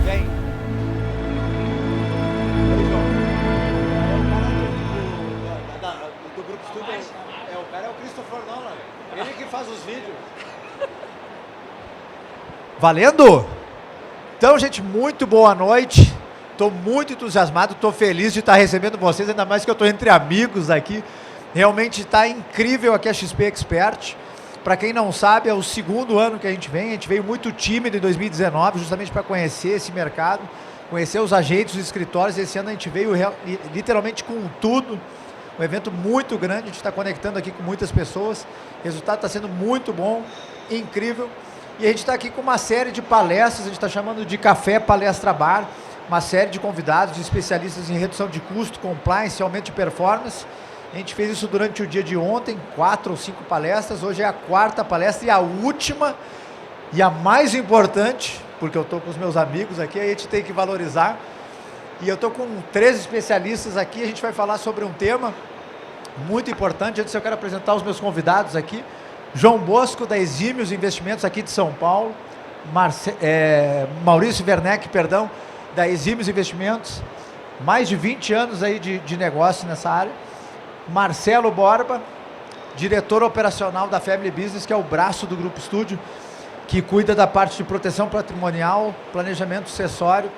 Vem. Do Grupo Estúdio, o cara é o Christopher Nolan. Ele que faz os vídeos. Valendo? Então, gente, muito boa noite. Estou muito entusiasmado, estou feliz de estar recebendo vocês, ainda mais que eu estou entre amigos aqui. Realmente está incrível aqui a XP Expert. Para quem não sabe, é o segundo ano que a gente veio muito tímido em 2019, justamente para conhecer esse mercado, conhecer os agentes, os escritórios. Esse ano a gente veio literalmente com tudo. Um evento muito grande, a gente está conectando aqui com muitas pessoas. O resultado está sendo muito bom, incrível. E a gente está aqui com uma série de palestras, a gente está chamando de Café Palestra Bar, uma série de convidados, de especialistas em redução de custo, compliance, aumento de performance. A gente fez isso durante o dia de ontem, 4 ou 5 palestras. Hoje é a 4ª palestra e a última e a mais importante, porque eu estou com os meus amigos aqui, a gente tem que valorizar. E eu estou com 3 especialistas aqui, a gente vai falar sobre um tema muito importante. Antes eu quero apresentar os meus convidados aqui. João Bosco, da Exímios Investimentos aqui de São Paulo. Maurício Werneck, da Exímios Investimentos. Mais de 20 anos aí de negócio nessa área. Marcelo Borba, diretor operacional da Family Business, que é o braço do Grupo Estúdio, que cuida da parte de proteção patrimonial, planejamento sucessório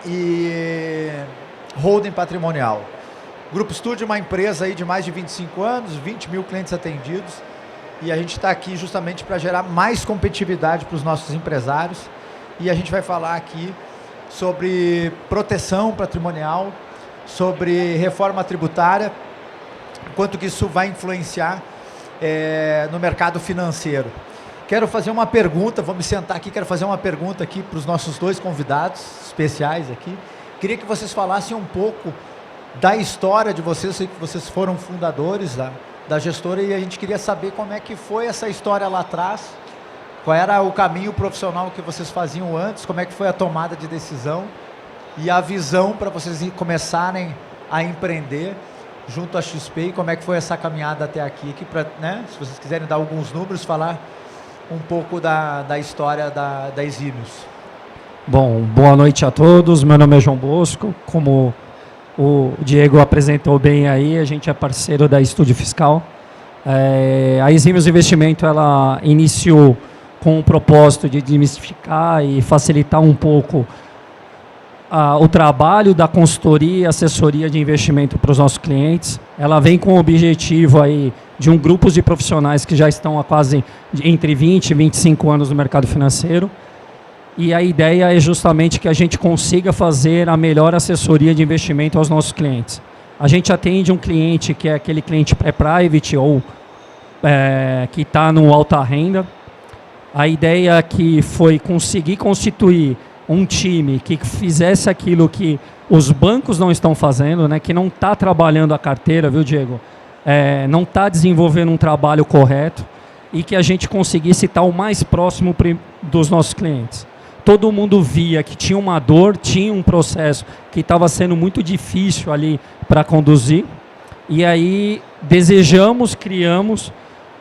e holding patrimonial. Grupo Estúdio é uma empresa aí de mais de 25 anos, 20 mil clientes atendidos, e a gente está aqui justamente para gerar mais competitividade para os nossos empresários, e a gente vai falar aqui sobre proteção patrimonial, sobre reforma tributária, quanto que isso vai influenciar no mercado financeiro. Quero fazer uma pergunta, vou me sentar aqui, quero fazer uma pergunta aqui para os nossos 2 convidados especiais aqui. Queria que vocês falassem um pouco da história de vocês. Eu sei que vocês foram fundadores da gestora e a gente queria saber como é que foi essa história lá atrás, qual era o caminho profissional que vocês faziam antes, como é que foi a tomada de decisão e a visão para vocês começarem a empreender junto à XP, e como é que foi essa caminhada até aqui, né, se vocês quiserem dar alguns números, falar um pouco da história da Exímios. Bom, boa noite a todos, meu nome é João Bosco, como o Diego apresentou bem aí, a gente é parceiro da Estúdio Fiscal. A Exímios Investimento, ela iniciou com o propósito de desmistificar e facilitar um pouco o trabalho da consultoria e assessoria de investimento para os nossos clientes. Ela vem com o objetivo aí de um grupo de profissionais que já estão há quase entre 20 e 25 anos no mercado financeiro. E a ideia é justamente que a gente consiga fazer a melhor assessoria de investimento aos nossos clientes. A gente atende um cliente que é aquele cliente pré-private ou que está no alta renda. A ideia aqui foi conseguir constituir um time que fizesse aquilo que os bancos não estão fazendo, né? Que não está trabalhando a carteira, viu, Diego? Não está desenvolvendo um trabalho correto e que a gente conseguisse estar o mais próximo dos nossos clientes. Todo mundo via que tinha uma dor, tinha um processo que estava sendo muito difícil ali para conduzir, e aí desejamos, criamos,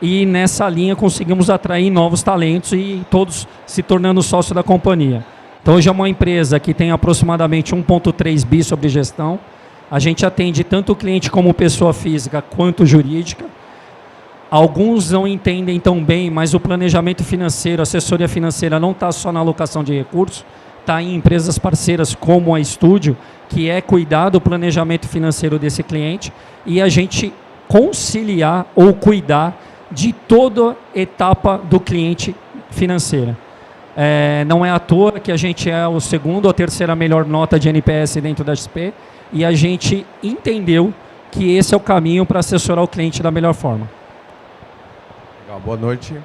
e nessa linha conseguimos atrair novos talentos e todos se tornando sócio da companhia. Então hoje é uma empresa que tem aproximadamente 1,3 bi sobre gestão. A gente atende tanto o cliente como pessoa física quanto jurídica. Alguns não entendem tão bem, mas o planejamento financeiro, a assessoria financeira não está só na alocação de recursos, está em empresas parceiras como a Estúdio, que é cuidar do planejamento financeiro desse cliente e a gente conciliar ou cuidar de toda etapa do cliente financeira. Não é à toa que a gente é o 2ª ou 3ª melhor nota de NPS dentro da XP e a gente entendeu que esse é o caminho para assessorar o cliente da melhor forma. Legal, boa noite.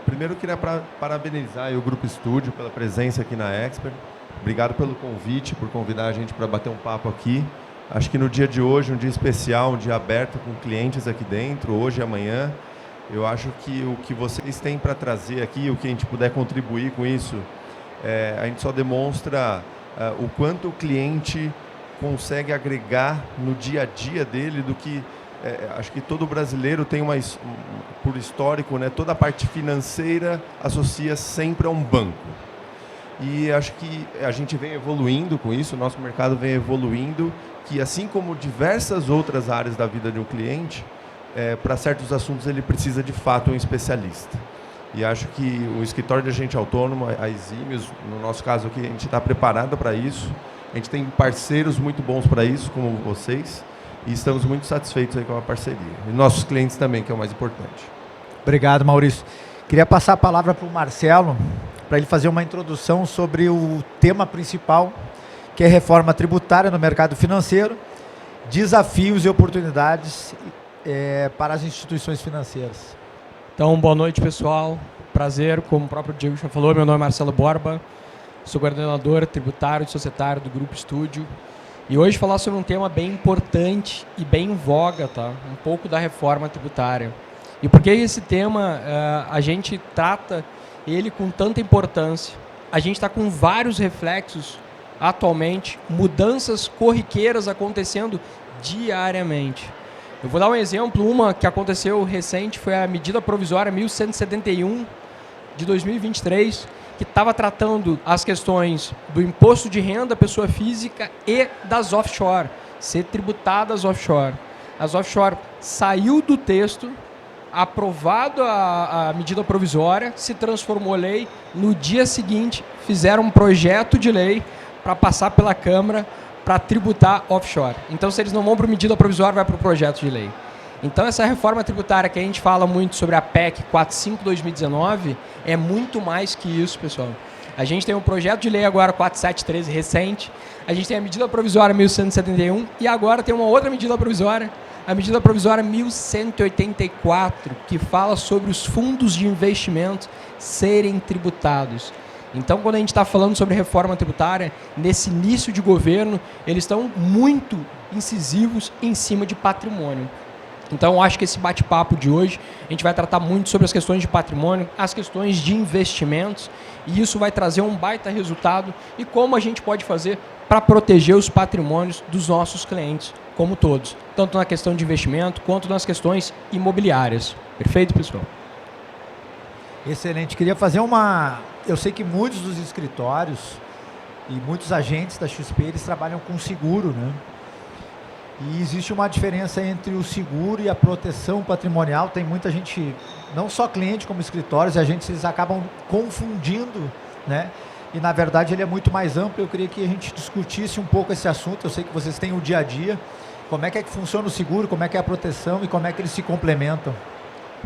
Primeiro eu queria parabenizar o Grupo Estúdio pela presença aqui na Expert. Obrigado pelo convite, por convidar a gente para bater um papo aqui. Acho que no dia de hoje, um dia especial, um dia aberto com clientes aqui dentro, hoje e amanhã. Eu acho que o que vocês têm para trazer aqui, o que a gente puder contribuir com isso, a gente só demonstra o quanto o cliente consegue agregar no dia a dia dele do que acho que todo brasileiro tem por histórico, né, toda a parte financeira associa sempre a um banco. E acho que a gente vem evoluindo com isso, o nosso mercado vem evoluindo, que assim como diversas outras áreas da vida de um cliente, para certos assuntos ele precisa de fato um especialista. E acho que o escritório de agente autônomo, a Exímios, no nosso caso aqui, a gente está preparado para isso. A gente tem parceiros muito bons para isso, como vocês, e estamos muito satisfeitos aí com a parceria. E nossos clientes também, que é o mais importante. Obrigado, Maurício. Queria passar a palavra para o Marcelo, para ele fazer uma introdução sobre o tema principal, que é reforma tributária no mercado financeiro, desafios e oportunidades para as instituições financeiras. Então, boa noite, pessoal. Prazer, como o próprio Diego já falou, meu nome é Marcelo Borba, sou coordenador tributário e societário do Grupo Estúdio. E hoje falar sobre um tema bem importante e bem em voga, tá? Um pouco da reforma tributária. E por que esse tema a gente trata ele com tanta importância? A gente está com vários reflexos atualmente, mudanças corriqueiras acontecendo diariamente. Eu vou dar um exemplo, uma que aconteceu recente foi a medida provisória 1171 de 2023, que estava tratando as questões do imposto de renda pessoa física e das offshore, ser tributadas offshore. As offshore saiu do texto, aprovado a medida provisória, se transformou lei, no dia seguinte fizeram um projeto de lei para passar pela Câmara para tributar offshore. Então, se eles não vão para a medida provisória, vai para o projeto de lei. Então, essa reforma tributária que a gente fala muito sobre a PEC 45/2019 é muito mais que isso, pessoal. A gente tem um projeto de lei agora 4713 recente, a gente tem a medida provisória 1171 e agora tem uma outra medida provisória, a medida provisória 1184, que fala sobre os fundos de investimento serem tributados. Então, quando a gente está falando sobre reforma tributária, nesse início de governo, eles estão muito incisivos em cima de patrimônio. Então, eu acho que esse bate-papo de hoje, a gente vai tratar muito sobre as questões de patrimônio, as questões de investimentos, e isso vai trazer um baita resultado e como a gente pode fazer para proteger os patrimônios dos nossos clientes, como todos, tanto na questão de investimento quanto nas questões imobiliárias. Perfeito, pessoal? Excelente. Queria fazer uma... Eu sei que muitos dos escritórios e muitos agentes da XP, eles trabalham com seguro, né? E existe uma diferença entre o seguro e a proteção patrimonial. Tem muita gente, não só cliente como escritórios, e agentes, eles acabam confundindo, né? E na verdade ele é muito mais amplo. Eu queria que a gente discutisse um pouco esse assunto. Eu sei que vocês têm o dia a dia. Como é que funciona o seguro, como é que é a proteção e como é que eles se complementam?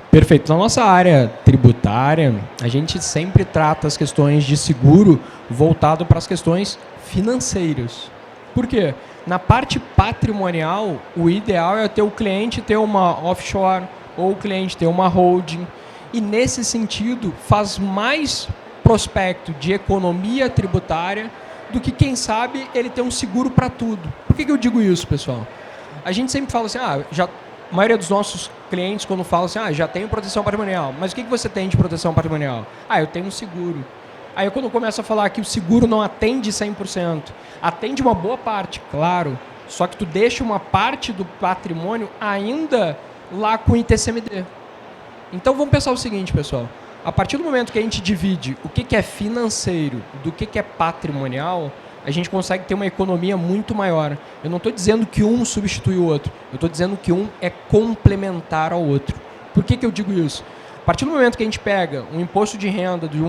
Perfeito. Na nossa área tributária, a gente sempre trata as questões de seguro voltado para as questões financeiras. Por quê? Na parte patrimonial, o ideal é ter o cliente ter uma offshore ou o cliente ter uma holding. E nesse sentido, faz mais prospecto de economia tributária do que, quem sabe, ele ter um seguro para tudo. Por que eu digo isso, pessoal? A gente sempre fala assim, a maioria dos nossos clientes, quando fala assim, já tenho proteção patrimonial. Mas o que você tem de proteção patrimonial? Eu tenho um seguro. Aí quando eu começo a falar que o seguro não atende 100%, atende uma boa parte, claro, só que tu deixa uma parte do patrimônio ainda lá com ITCMD. Então vamos pensar o seguinte, pessoal. A partir do momento que a gente divide o que é financeiro do que é patrimonial, a gente consegue ter uma economia muito maior. Eu não estou dizendo que um substitui o outro, eu estou dizendo que um é complementar ao outro. Por que eu digo isso? A partir do momento que a gente pega um imposto de renda de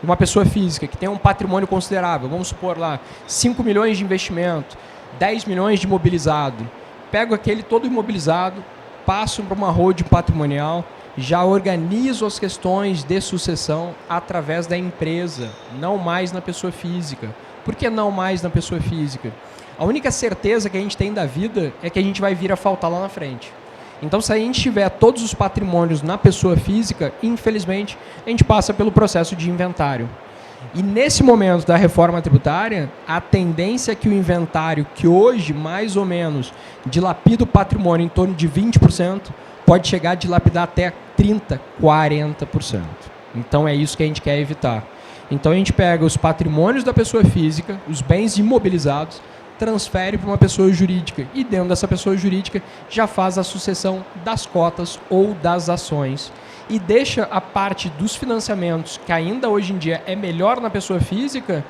uma pessoa física que tem um patrimônio considerável, vamos supor lá, 5 milhões de investimento, 10 milhões de imobilizado, pego aquele todo imobilizado, passo para uma holding patrimonial, já organizo as questões de sucessão através da empresa, não mais na pessoa física. Por que não mais na pessoa física? A única certeza que a gente tem da vida é que a gente vai vir a faltar lá na frente. Então, se a gente tiver todos os patrimônios na pessoa física, infelizmente, a gente passa pelo processo de inventário. E nesse momento da reforma tributária, a tendência é que o inventário, que hoje, mais ou menos, dilapida o patrimônio em torno de 20%, pode chegar a dilapidar até 30%, 40%. Então, é isso que a gente quer evitar. Então, a gente pega os patrimônios da pessoa física, os bens imobilizados, transfere para uma pessoa jurídica. E dentro dessa pessoa jurídica já faz a sucessão das cotas ou das ações. E deixa a parte dos financiamentos, que ainda hoje em dia é melhor na pessoa física,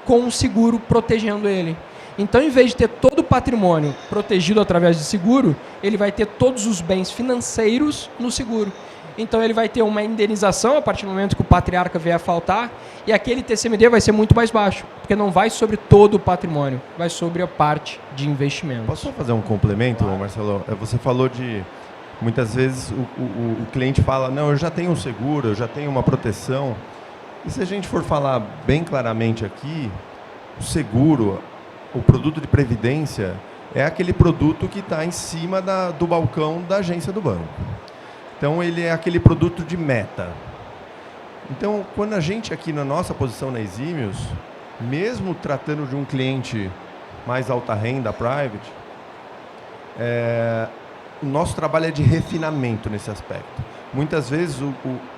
com o seguro protegendo ele. Então, em vez de ter todo o patrimônio protegido através de seguro, ele vai ter todos os bens financeiros no seguro. Então, ele vai ter uma indenização a partir do momento que o patriarca vier a faltar, e aquele TCMD vai ser muito mais baixo, porque não vai sobre todo o patrimônio, vai sobre a parte de investimento. Posso só fazer um complemento, Marcelo? Você falou de, muitas vezes, o cliente fala, não, eu já tenho um seguro, eu já tenho uma proteção. E se a gente for falar bem claramente aqui, o seguro, o produto de previdência, é aquele produto que está em cima do balcão da agência do banco. Então, ele é aquele produto de meta. Então, quando a gente aqui na nossa posição na Eximius, mesmo tratando de um cliente mais alta renda, private, o nosso trabalho é de refinamento nesse aspecto. Muitas vezes,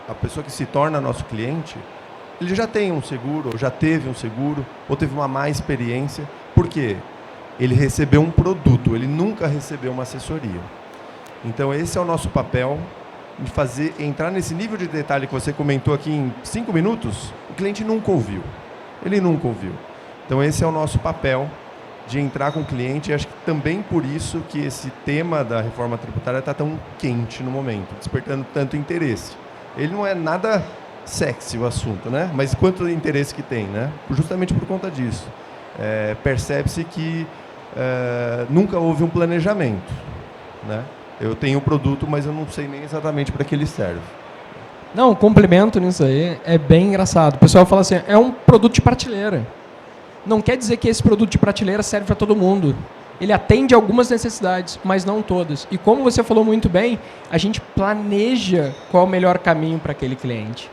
a pessoa que se torna nosso cliente, ele já tem um seguro, ou já teve um seguro, ou teve uma má experiência. Por quê? Ele recebeu um produto, ele nunca recebeu uma assessoria. Então, esse é o nosso papel, de entrar nesse nível de detalhe que você comentou aqui em 5 minutos, o cliente nunca ouviu. Ele nunca ouviu. Então, esse é o nosso papel, de entrar com o cliente, e acho que também por isso que esse tema da reforma tributária está tão quente no momento, despertando tanto interesse. Ele não é nada sexy o assunto, né? Mas quanto interesse que tem, né? Justamente por conta disso. Percebe-se que nunca houve um planejamento, né? Eu tenho um produto, mas eu não sei nem exatamente para que ele serve. Não, um complemento nisso aí é bem engraçado. O pessoal fala assim, é um produto de prateleira. Não quer dizer que esse produto de prateleira serve para todo mundo. Ele atende algumas necessidades, mas não todas. E como você falou muito bem, a gente planeja qual é o melhor caminho para aquele cliente.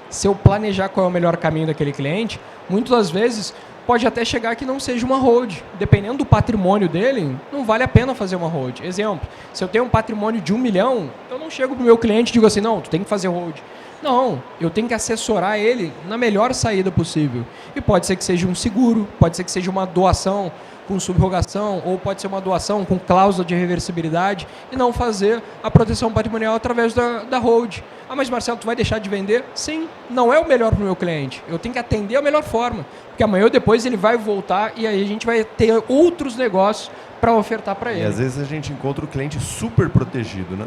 Se eu planejar qual é o melhor caminho daquele cliente, muitas das vezes pode até chegar que não seja uma hold. Dependendo do patrimônio dele, não vale a pena fazer uma hold. Exemplo, se eu tenho um patrimônio de 1 milhão, eu não chego para o meu cliente e digo assim, não, tu tem que fazer hold. Não, eu tenho que assessorar ele na melhor saída possível. E pode ser que seja um seguro, pode ser que seja uma doação com subrogação, ou pode ser uma doação com cláusula de reversibilidade, e não fazer a proteção patrimonial através da hold. Ah, mas Marcelo, tu vai deixar de vender? Sim, não é o melhor para o meu cliente. Eu tenho que atender a melhor forma, porque amanhã ou depois ele vai voltar e aí a gente vai ter outros negócios para ofertar para ele. E às vezes a gente encontra o cliente super protegido, né?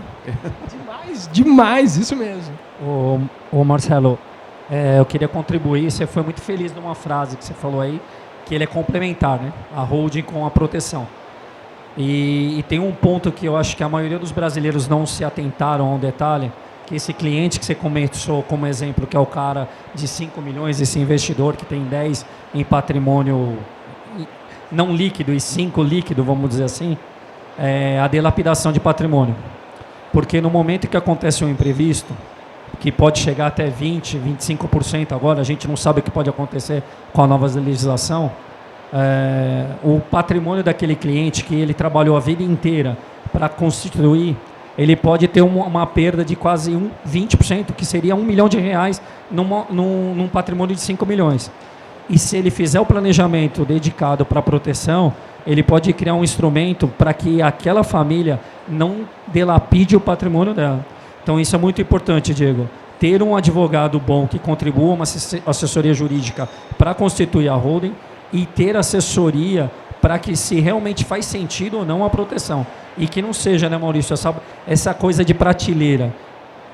Demais, isso mesmo. Ô Marcelo, eu queria contribuir, você foi muito feliz numa frase que você falou aí, que ele é complementar, né? A holding com a proteção. E tem um ponto que eu acho que a maioria dos brasileiros não se atentaram ao detalhe, que esse cliente que você começou como exemplo, que é o cara de 5 milhões, esse investidor que tem 10 em patrimônio não líquido e 5 líquido, vamos dizer assim, a dilapidação de patrimônio. Porque no momento que acontece um imprevisto, que pode chegar até 20%, 25% agora, a gente não sabe o que pode acontecer com a nova legislação, o patrimônio daquele cliente que ele trabalhou a vida inteira para constituir, ele pode ter uma perda de quase 20%, que seria R$1 milhão num patrimônio de 5 milhões. E se ele fizer o planejamento dedicado para a proteção, ele pode criar um instrumento para que aquela família não dilapide o patrimônio dela. Então isso é muito importante, Diego. Ter um advogado bom que contribua uma assessoria jurídica para constituir a holding e ter assessoria para que se realmente faz sentido ou não a proteção. E que não seja, né, Maurício, essa coisa de prateleira.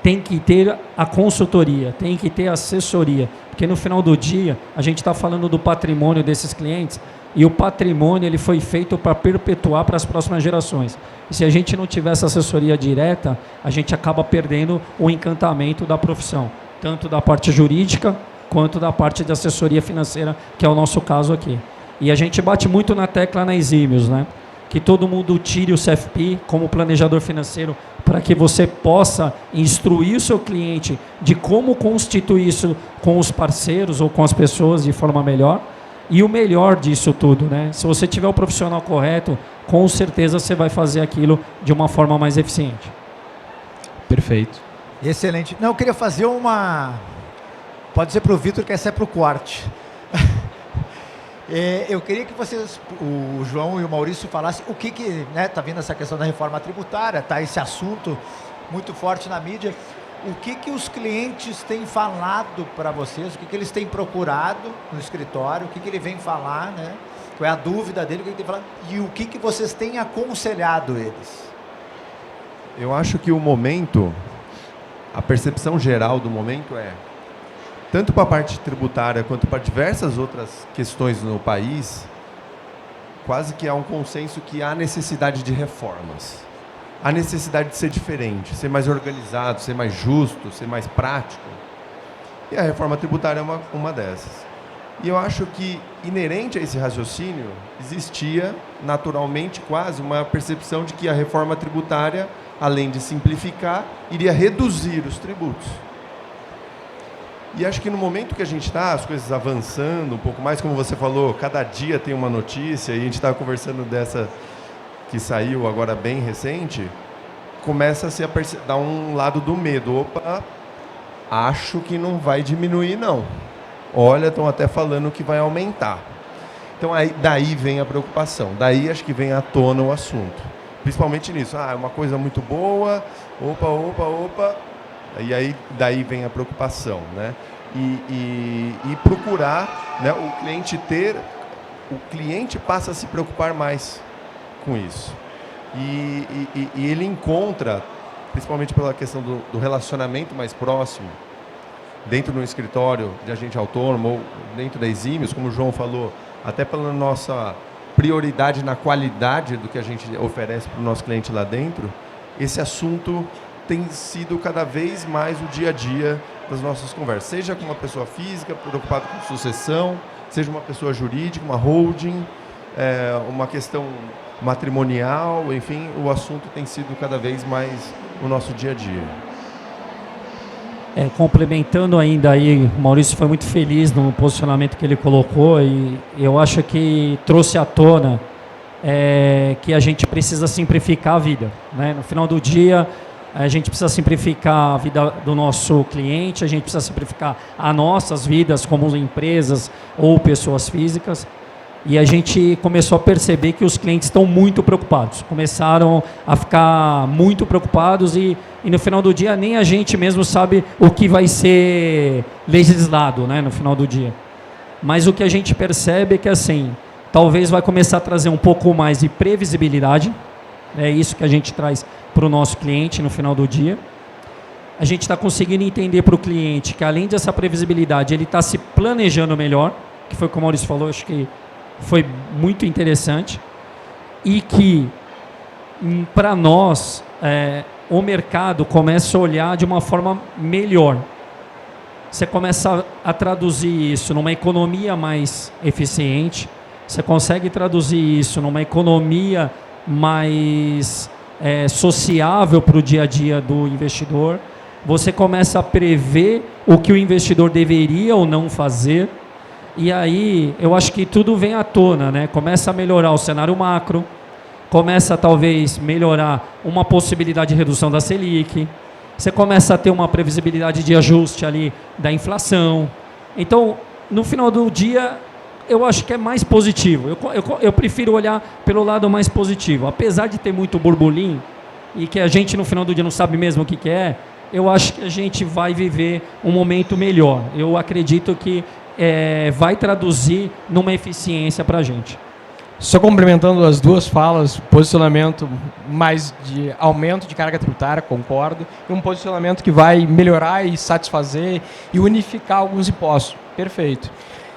Tem que ter a consultoria, tem que ter a assessoria. Porque no final do dia, a gente está falando do patrimônio desses clientes e o patrimônio ele foi feito para perpetuar para as próximas gerações. E se a gente não tiver essa assessoria direta, a gente acaba perdendo o encantamento da profissão. Tanto da parte jurídica, quanto da parte de assessoria financeira, que é o nosso caso aqui. E a gente bate muito na tecla na Eximius, né? Que todo mundo tire o CFP como planejador financeiro para que você possa instruir o seu cliente de como constituir isso com os parceiros ou com as pessoas de forma melhor. E o melhor disso tudo, né? Se você tiver o profissional correto, com certeza você vai fazer aquilo de uma forma mais eficiente. Perfeito. Excelente. Não, eu queria fazer uma... Pode ser para o Vitor, que essa é para o Quart. Eu queria que vocês, o João e o Maurício, falassem o que né, tá vindo essa questão da reforma tributária, tá esse assunto muito forte na mídia. O que os clientes têm falado para vocês? O que eles têm procurado no escritório? O que ele vem falar, né? Qual é a dúvida dele? O que ele tem falado? E o que vocês têm aconselhado eles? Eu acho que o momento, a percepção geral do momento é, tanto para a parte tributária quanto para diversas outras questões no país, quase que há um consenso que há necessidade de reformas. Há necessidade de ser diferente, ser mais organizado, ser mais justo, ser mais prático. E a reforma tributária é uma dessas. E eu acho que, inerente a esse raciocínio, existia naturalmente quase uma percepção de que a reforma tributária, além de simplificar, iria reduzir os tributos. E acho que no momento que a gente está, as coisas avançando um pouco mais, como você falou, cada dia tem uma notícia, e a gente estava conversando dessa que saiu agora bem recente, começa a se dar um lado do medo. Opa, acho que não vai diminuir, não. Olha, estão até falando que vai aumentar. Então, daí vem a preocupação. Daí acho que vem à tona o assunto. Principalmente nisso. É uma coisa muito boa. Opa. E aí, daí vem a preocupação, né? E procurar, né, o cliente passa a se preocupar mais com isso. E ele encontra, principalmente pela questão do relacionamento mais próximo, dentro do escritório de agente autônomo ou dentro da Exímios, como o João falou, até pela nossa prioridade na qualidade do que a gente oferece para o nosso cliente lá dentro, esse assunto tem sido cada vez mais o dia a dia das nossas conversas, seja com uma pessoa física, preocupada com sucessão, seja uma pessoa jurídica, uma holding, uma questão matrimonial, enfim, o assunto tem sido cada vez mais o nosso dia a dia. Complementando ainda aí, o Maurício foi muito feliz no posicionamento que ele colocou e eu acho que trouxe à tona que a gente precisa simplificar a vida, né? No final do dia, a gente precisa simplificar a vida do nosso cliente, a gente precisa simplificar as nossas vidas como empresas ou pessoas físicas. E a gente começou a perceber que os clientes estão muito preocupados. Começaram a ficar muito preocupados e no final do dia nem a gente mesmo sabe o que vai ser legislado, né, no final do dia. Mas o que a gente percebe é que assim, talvez vai começar a trazer um pouco mais de previsibilidade. É isso que a gente traz para o nosso cliente no final do dia. A gente está conseguindo entender para o cliente que além dessa previsibilidade, ele está se planejando melhor, que foi como o Maurício falou, acho que foi muito interessante, e que para nós o mercado começa a olhar de uma forma melhor. Você começa a traduzir isso numa economia mais eficiente, você consegue traduzir isso numa economia mais sociável para o dia a dia do investidor, você começa a prever o que o investidor deveria ou não fazer. E aí, eu acho que tudo vem à tona, né? Começa a melhorar o cenário macro, começa a talvez melhorar uma possibilidade de redução da Selic, você começa a ter uma previsibilidade de ajuste ali da inflação. Então, no final do dia, eu acho que é mais positivo. Eu prefiro olhar pelo lado mais positivo. Apesar de ter muito burburinho e que a gente no final do dia não sabe mesmo o que é, eu acho que a gente vai viver um momento melhor. Eu acredito que vai traduzir numa eficiência para a gente. Só complementando as duas falas, posicionamento mais de aumento de carga tributária, concordo, e um posicionamento que vai melhorar e satisfazer e unificar alguns impostos. Perfeito.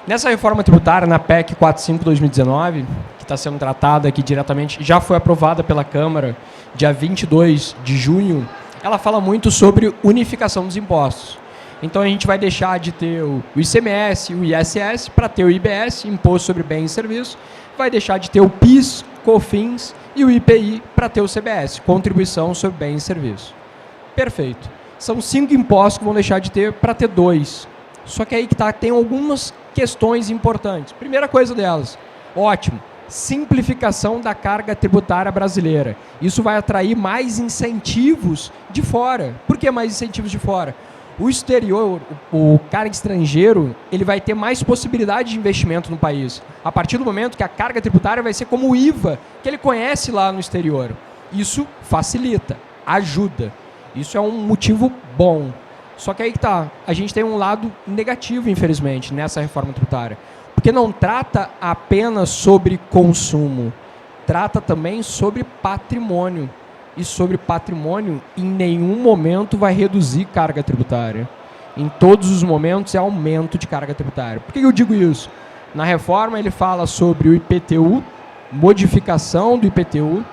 Nessa reforma tributária, na PEC 45/2019, que está sendo tratada aqui diretamente, já foi aprovada pela Câmara dia 22 de junho, ela fala muito sobre unificação dos impostos. Então a gente vai deixar de ter o ICMS, o ISS, para ter o IBS, Imposto sobre Bens e Serviços, vai deixar de ter o PIS, COFINS e o IPI para ter o CBS, Contribuição sobre Bens e Serviços. Perfeito. São 5 impostos que vão deixar de ter para ter 2. Só que aí que tem algumas questões importantes. Primeira coisa delas, ótimo, simplificação da carga tributária brasileira. Isso vai atrair mais incentivos de fora. Por que mais incentivos de fora? O exterior, o cara estrangeiro, ele vai ter mais possibilidade de investimento no país. A partir do momento que a carga tributária vai ser como o IVA, que ele conhece lá no exterior. Isso facilita, ajuda. Isso é um motivo bom. Só que aí que tá, a gente tem um lado negativo, infelizmente, nessa reforma tributária. Porque não trata apenas sobre consumo, trata também sobre patrimônio. E sobre patrimônio, em nenhum momento vai reduzir carga tributária. Em todos os momentos é aumento de carga tributária. Por que eu digo isso? Na reforma ele fala sobre o IPTU, modificação do IPTU.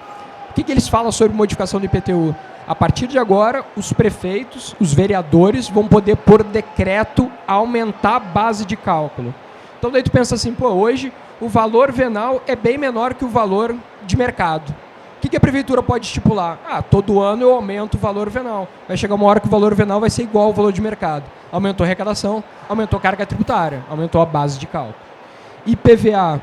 O que eles falam sobre modificação do IPTU? A partir de agora, os prefeitos, os vereadores vão poder, por decreto, aumentar a base de cálculo. Então daí tu pensa assim, pô, hoje o valor venal é bem menor que o valor de mercado. O que a prefeitura pode estipular? Todo ano eu aumento o valor venal. Vai chegar uma hora que o valor venal vai ser igual ao valor de mercado. Aumentou a arrecadação, aumentou a carga tributária, aumentou a base de cálculo. IPVA.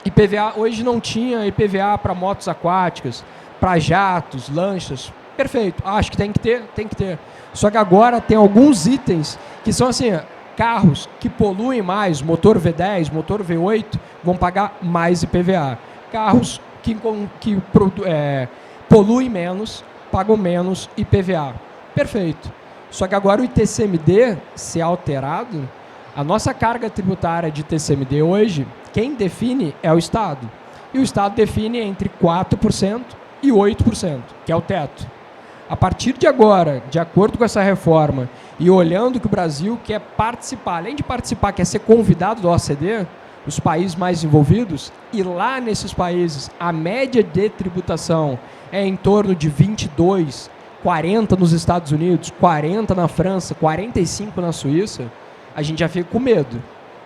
IPVA hoje não tinha IPVA para motos aquáticas, para jatos, lanchas. Perfeito. Acho que tem que ter, tem que ter. Só que agora tem alguns itens que são assim, carros que poluem mais, motor V10, motor V8, vão pagar mais IPVA. Carros que poluem menos, pagam menos IPVA. Perfeito. Só que agora o ITCMD, se alterado, a nossa carga tributária de ITCMD hoje, quem define é o Estado. E o Estado define entre 4% e 8%, que é o teto. A partir de agora, de acordo com essa reforma, e olhando que o Brasil quer participar, além de participar, quer ser convidado da OCDE, os países mais envolvidos, e lá nesses países a média de tributação é em torno de 22, 40 nos Estados Unidos, 40 na França, 45 na Suíça, a gente já fica com medo.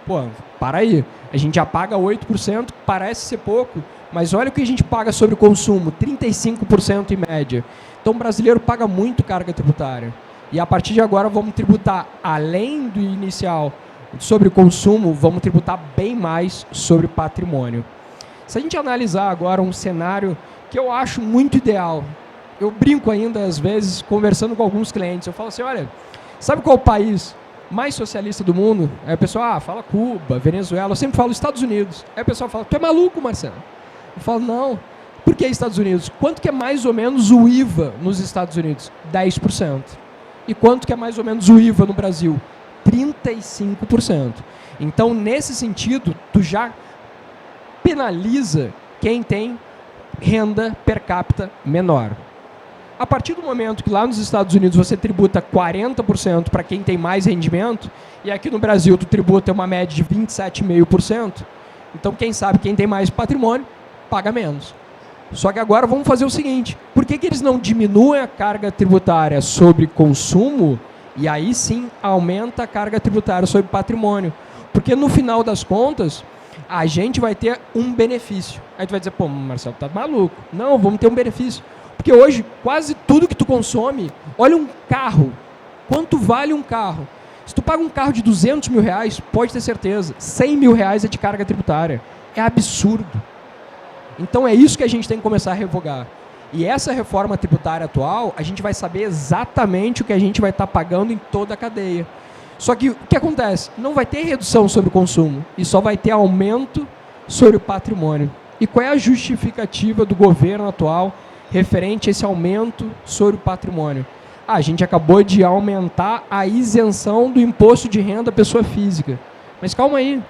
Pô, para aí, a gente já paga 8%, parece ser pouco, mas olha o que a gente paga sobre o consumo, 35% em média. Então o brasileiro paga muito carga tributária. E a partir de agora vamos tributar, além do inicial, sobre consumo, vamos tributar bem mais sobre patrimônio. Se a gente analisar agora um cenário que eu acho muito ideal, eu brinco ainda às vezes conversando com alguns clientes, eu falo assim, olha, sabe qual é o país mais socialista do mundo? Aí o pessoal, fala Cuba, Venezuela, eu sempre falo Estados Unidos. Aí o pessoal fala, tu é maluco, Marcelo? Eu falo, não. Por que Estados Unidos? Quanto que é mais ou menos o IVA nos Estados Unidos? 10%. E quanto que é mais ou menos o IVA no Brasil? 35%. Então, nesse sentido, tu já penaliza quem tem renda per capita menor. A partir do momento que lá nos Estados Unidos você tributa 40% para quem tem mais rendimento, e aqui no Brasil tu tributa uma média de 27,5%, então quem sabe quem tem mais patrimônio paga menos. Só que agora vamos fazer o seguinte, por que eles não diminuem a carga tributária sobre consumo e aí sim aumenta a carga tributária sobre patrimônio? Porque no final das contas, a gente vai ter um benefício. Aí tu vai dizer, pô, Marcelo, tá maluco. Não, vamos ter um benefício. Porque hoje, quase tudo que tu consome, olha um carro, quanto vale um carro? Se tu paga um carro de 200 mil reais, pode ter certeza, 100 mil reais é de carga tributária. É absurdo. Então é isso que a gente tem que começar a revogar. E essa reforma tributária atual, a gente vai saber exatamente o que a gente vai estar pagando em toda a cadeia. Só que o que acontece? Não vai ter redução sobre o consumo, e só vai ter aumento sobre o patrimônio. E qual é a justificativa do governo atual referente a esse aumento sobre o patrimônio? A gente acabou de aumentar a isenção do imposto de renda pessoa física. Mas calma aí.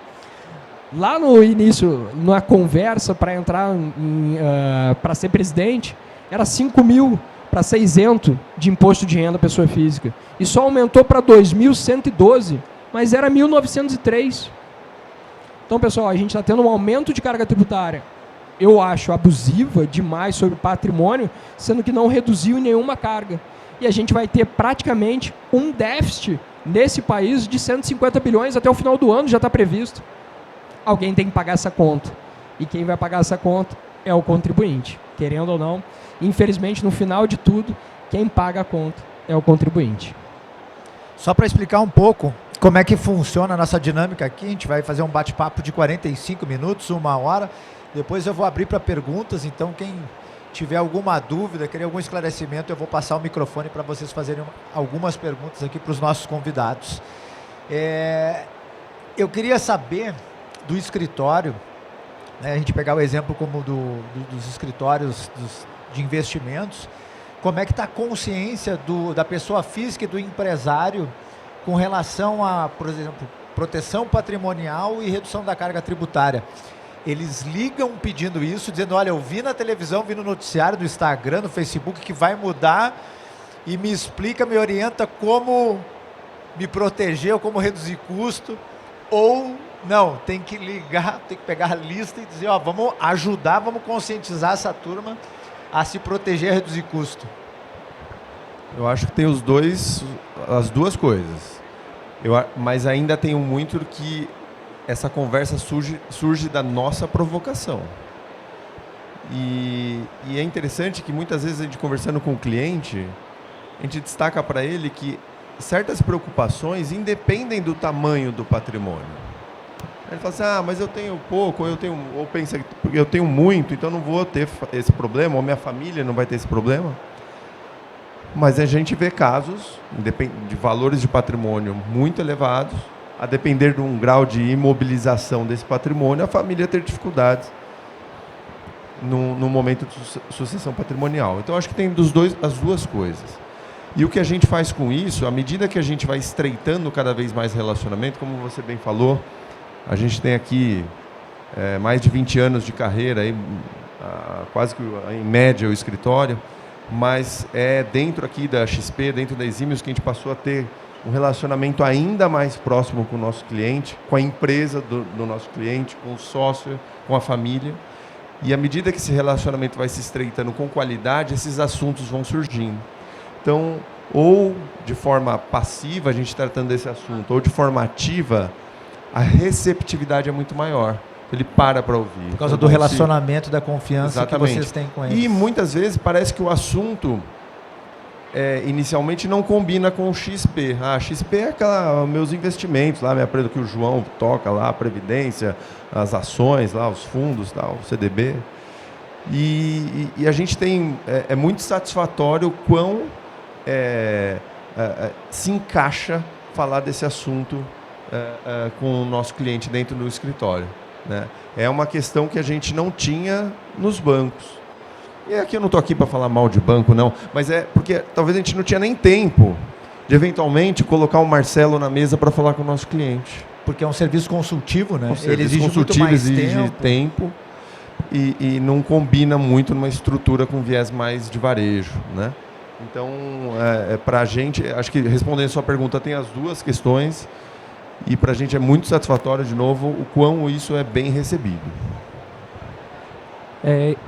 Lá no início, na conversa para entrar para ser presidente, era 5 mil para ser isento de imposto de renda pessoa física. E só aumentou para 2.112, mas era 1.903. Então, pessoal, a gente está tendo um aumento de carga tributária, eu acho abusiva demais sobre patrimônio, sendo que não reduziu nenhuma carga. E a gente vai ter praticamente um déficit nesse país de 150 bilhões até o final do ano, já está previsto. Alguém tem que pagar essa conta. E quem vai pagar essa conta é o contribuinte. Querendo ou não, infelizmente, no final de tudo, quem paga a conta é o contribuinte. Só para explicar um pouco como é que funciona a nossa dinâmica aqui, a gente vai fazer um bate-papo de 45 minutos, 1 hora. Depois eu vou abrir para perguntas, então quem tiver alguma dúvida, querer algum esclarecimento, eu vou passar o microfone para vocês fazerem algumas perguntas aqui para os nossos convidados. Eu queria saber do escritório, né, a gente pegar o exemplo como dos escritórios de investimentos, como é que está a consciência da pessoa física e do empresário com relação a, por exemplo, proteção patrimonial e redução da carga tributária. Eles ligam pedindo isso, dizendo, olha, eu vi na televisão, vi no noticiário do Instagram, no Facebook, que vai mudar, e me explica, me orienta como me proteger ou como reduzir custo, ou não, tem que ligar, tem que pegar a lista e dizer, ó, vamos ajudar, vamos conscientizar essa turma a se proteger e reduzir custo. Eu acho que tem as duas coisas. Mas ainda tenho muito que essa conversa surge da nossa provocação. E é interessante que muitas vezes a gente conversando com o cliente, a gente destaca para ele que certas preocupações independem do tamanho do patrimônio. Ele fala assim, mas eu tenho pouco, ou pensa que eu tenho muito, então não vou ter esse problema, ou minha família não vai ter esse problema. Mas a gente vê casos de valores de patrimônio muito elevados, a depender de um grau de imobilização desse patrimônio, a família ter dificuldades no momento de sucessão patrimonial. Então, acho que tem as duas coisas. E o que a gente faz com isso, à medida que a gente vai estreitando cada vez mais relacionamento, como você bem falou, a gente tem aqui mais de 20 anos de carreira, aí, quase que em média o escritório, mas é dentro aqui da XP, dentro da Exímios, que a gente passou a ter um relacionamento ainda mais próximo com o nosso cliente, com a empresa do nosso cliente, com o sócio, com a família. E à medida que esse relacionamento vai se estreitando com qualidade, esses assuntos vão surgindo. Então, ou de forma passiva, a gente tratando desse assunto, ou de forma ativa, a receptividade é muito maior. Ele para ouvir. Por causa do relacionamento, da confiança Exatamente. Que vocês têm com eles. E muitas vezes parece que o assunto inicialmente não combina com o XP. XP é meus investimentos, lá, que o João toca lá, a Previdência, as ações, lá, os fundos, tal, o CDB. E a gente tem... É muito satisfatório o quão se encaixa falar desse assunto com o nosso cliente dentro do escritório. Né? É uma questão que a gente não tinha nos bancos. E aqui eu não estou aqui para falar mal de banco, não, mas é porque talvez a gente não tinha nem tempo de, eventualmente, colocar o Marcelo na mesa para falar com o nosso cliente. Porque é um serviço consultivo, né? Ele exige muito mais tempo e não combina muito numa estrutura com viés mais de varejo. Né? Então, para a gente, acho que respondendo a sua pergunta, tem as duas questões. E para a gente é muito satisfatório, de novo, o quão isso é bem recebido.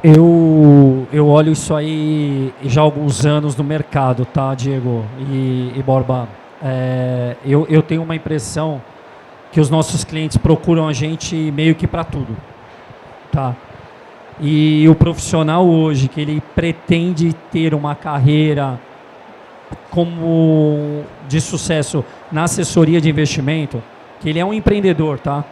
Eu olho isso aí já há alguns anos no mercado, tá, Diego e Borba? Eu tenho uma impressão que os nossos clientes procuram a gente meio que para tudo, tá? E o profissional hoje, que ele pretende ter uma carreira como de sucesso na assessoria de investimento, que ele é um empreendedor, tá?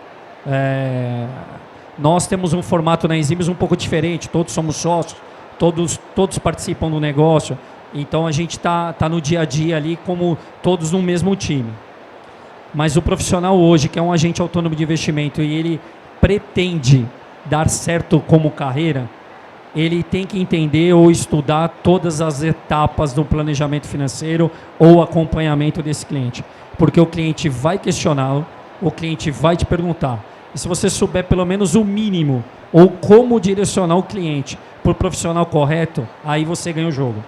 Nós temos um formato na Exímios um pouco diferente, todos somos sócios, todos participam do negócio, então a gente tá no dia a dia ali como todos no mesmo time. Mas o profissional hoje, que é um agente autônomo de investimento e ele pretende dar certo como carreira, ele tem que entender ou estudar todas as etapas do planejamento financeiro ou acompanhamento desse cliente. Porque o cliente vai questioná-lo, o cliente vai te perguntar. E se você souber pelo menos o mínimo ou como direcionar o cliente para o profissional correto, aí você ganha o jogo.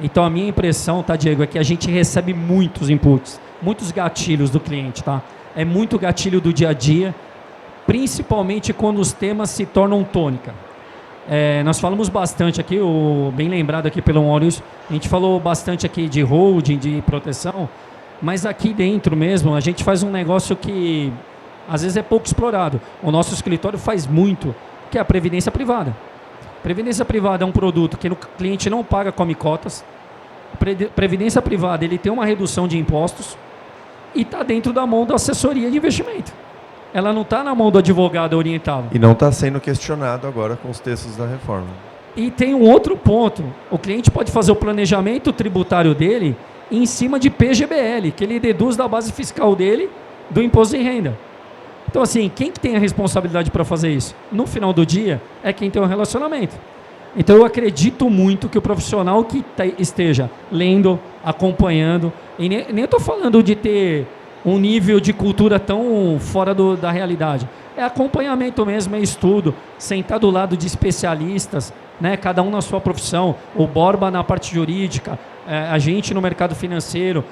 Então a minha impressão, tá, Diego, é que a gente recebe muitos inputs, muitos gatilhos do cliente, tá? É muito gatilho do dia a dia, principalmente quando os temas se tornam tônica. Nós falamos bastante aqui, bem lembrado aqui pelo Maurício, a gente falou bastante aqui de holding, de proteção, mas aqui dentro mesmo a gente faz um negócio que às vezes é pouco explorado. O nosso escritório faz muito, que é a previdência privada. Previdência privada é um produto que o cliente não paga, come cotas. Previdência privada, ele tem uma redução de impostos e está dentro da mão da assessoria de investimento. Ela não está na mão do advogado orientá-lo. E não está sendo questionado agora com os textos da reforma. E tem um outro ponto. O cliente pode fazer o planejamento tributário dele em cima de PGBL, que ele deduz da base fiscal dele do imposto de renda. Então, assim, quem que tem a responsabilidade para fazer isso? No final do dia, é quem tem um relacionamento. Então, eu acredito muito que o profissional que esteja lendo, acompanhando, e nem estou falando de ter um nível de cultura tão fora da realidade. É acompanhamento mesmo, é estudo, sentar do lado de especialistas, né, cada um na sua profissão, o Borba na parte jurídica, a gente no mercado financeiro.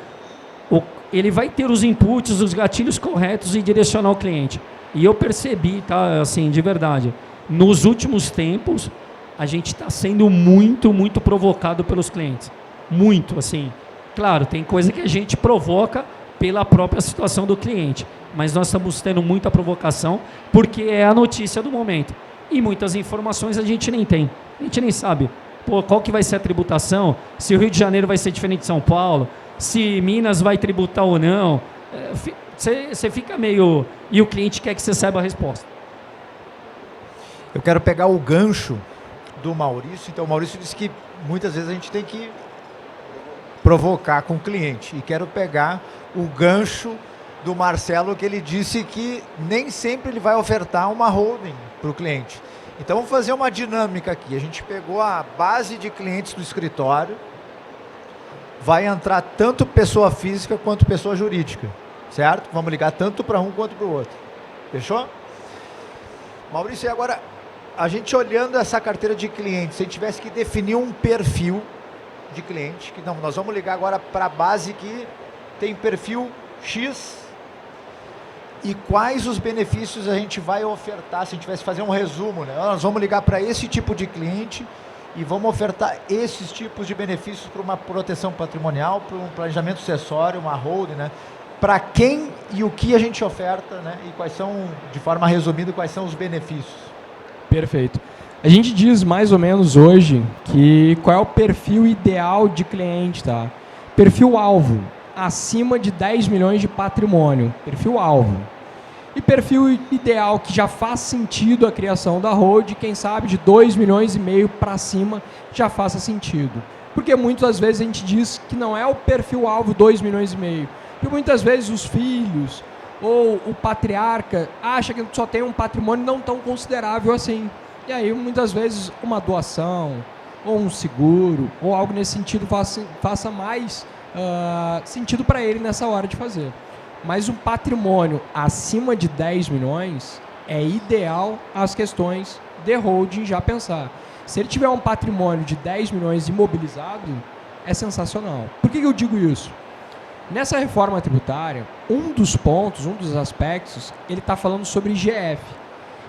Ele vai ter os inputs, os gatilhos corretos e direcionar o cliente. E eu percebi, tá, assim, de verdade, nos últimos tempos, a gente está sendo muito, muito provocado pelos clientes. Muito, assim. Claro, tem coisa que a gente provoca pela própria situação do cliente, mas nós estamos tendo muita provocação porque é a notícia do momento. E muitas informações a gente nem tem. A gente nem sabe qual que vai ser a tributação, se o Rio de Janeiro vai ser diferente de São Paulo, se Minas vai tributar ou não. Você fica meio... E o cliente quer que você saiba a resposta. Eu quero pegar o gancho do Maurício. Então, o Maurício disse que muitas vezes a gente tem que provocar com o cliente. E quero pegar o gancho do Marcelo, que ele disse que nem sempre ele vai ofertar uma holding para o cliente. Então, vamos fazer uma dinâmica aqui. A gente pegou a base de clientes do escritório, vai entrar tanto pessoa física quanto pessoa jurídica, certo? Vamos ligar tanto para um quanto para o outro. Fechou? Maurício, e agora, a gente olhando essa carteira de clientes, se a gente tivesse que definir um perfil de cliente, que não, nós vamos ligar agora para a base que tem perfil X, e quais os benefícios a gente vai ofertar, se a gente tivesse que fazer um resumo, né? Nós vamos ligar para esse tipo de cliente e vamos ofertar esses tipos de benefícios para uma proteção patrimonial, para um planejamento sucessório, uma holding, né? Para quem e o que a gente oferta, né? E quais são, de forma resumida, quais são os benefícios. Perfeito. A gente diz mais ou menos hoje que qual é o perfil ideal de cliente, tá? Perfil alvo, acima de 10 milhões de patrimônio, perfil alvo. E perfil ideal que já faz sentido a criação da hold, quem sabe de 2 milhões e meio para cima já faça sentido. Porque muitas vezes a gente diz que não é o perfil alvo 2 milhões e meio. Porque muitas vezes os filhos ou o patriarca acha que só tem um patrimônio não tão considerável assim. E aí muitas vezes uma doação ou um seguro ou algo nesse sentido faça mais sentido para ele nessa hora de fazer. Mas um patrimônio acima de 10 milhões é ideal as questões de holding já pensar. Se ele tiver um patrimônio de 10 milhões imobilizado, é sensacional. Por que eu digo isso? Nessa reforma tributária, um dos pontos, um dos aspectos, ele está falando sobre IGF.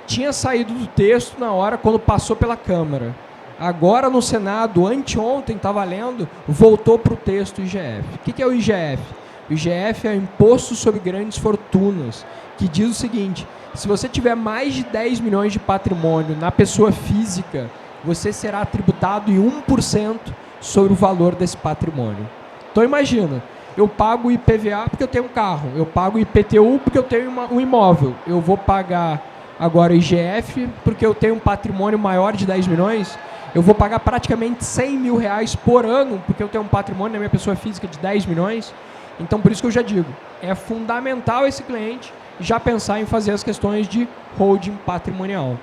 Tinha saído do texto na hora quando passou pela Câmara. Agora no Senado, anteontem, está valendo, voltou para o texto IGF. O que é o IGF? O IGF é o Imposto sobre Grandes Fortunas, que diz o seguinte: se você tiver mais de 10 milhões de patrimônio na pessoa física, você será tributado em 1% sobre o valor desse patrimônio. Então imagina, eu pago IPVA porque eu tenho um carro, eu pago IPTU porque eu tenho um imóvel, eu vou pagar agora IGF porque eu tenho um patrimônio maior de 10 milhões, eu vou pagar praticamente 100 mil reais por ano porque eu tenho um patrimônio na minha pessoa física de 10 milhões. Então, por isso que eu já digo, é fundamental esse cliente já pensar em fazer as questões de holding patrimonial,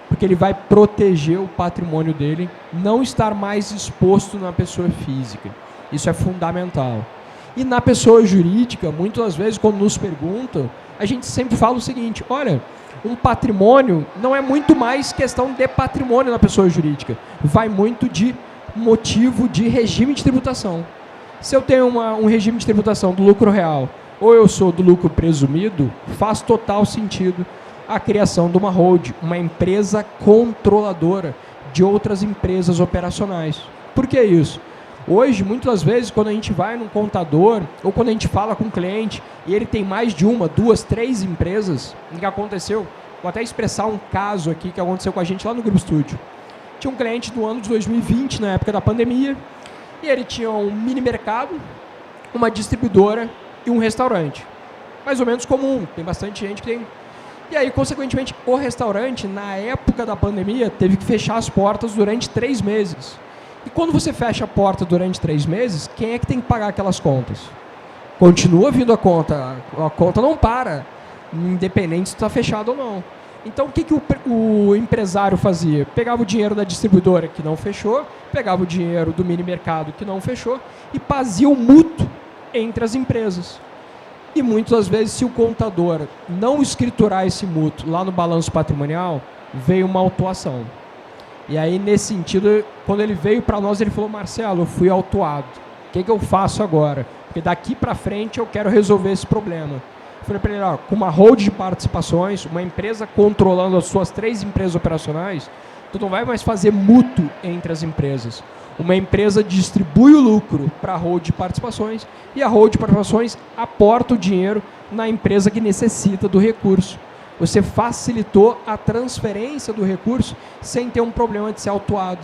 porque ele vai proteger o patrimônio dele, não estar mais exposto na pessoa física. Isso é fundamental. E na pessoa jurídica, muitas vezes, quando nos perguntam, a gente sempre fala o seguinte: olha, um patrimônio não é muito mais questão de patrimônio na pessoa jurídica, vai muito de motivo de regime de tributação. Se eu tenho um regime de tributação do lucro real ou eu sou do lucro presumido, faz total sentido a criação de uma hold, uma empresa controladora de outras empresas operacionais. Por que isso? Hoje, muitas vezes, quando a gente vai num contador ou quando a gente fala com um cliente e ele tem mais de uma, duas, três empresas, o que aconteceu? Vou até expressar um caso aqui que aconteceu com a gente lá no Grupo Estúdio. Tinha um cliente do ano de 2020, na época da pandemia, e ele tinha um mini mercado, uma distribuidora e um restaurante. Mais ou menos comum, tem bastante gente que tem. E aí, consequentemente, o restaurante, na época da pandemia, teve que fechar as portas durante 3 meses. E quando você fecha a porta durante 3 meses, quem é que tem que pagar aquelas contas? Continua vindo a conta não para, independente se está fechado ou não. Então, o que o empresário fazia? Pegava o dinheiro da distribuidora, que não fechou, pegava o dinheiro do mini mercado, que não fechou, e fazia o mútuo entre as empresas. E muitas das vezes, se o contador não escriturar esse mútuo lá no balanço patrimonial, veio uma autuação. E aí, nesse sentido, quando ele veio para nós, ele falou: Marcelo, eu fui autuado. O que eu faço agora? Porque daqui para frente eu quero resolver esse problema. Eu falei para ele: ó, com uma hold de participações, uma empresa controlando as suas 3 empresas operacionais, tu não vai mais fazer mútuo entre as empresas. Uma empresa distribui o lucro para a hold de participações e a hold de participações aporta o dinheiro na empresa que necessita do recurso. Você facilitou a transferência do recurso sem ter um problema de ser autuado.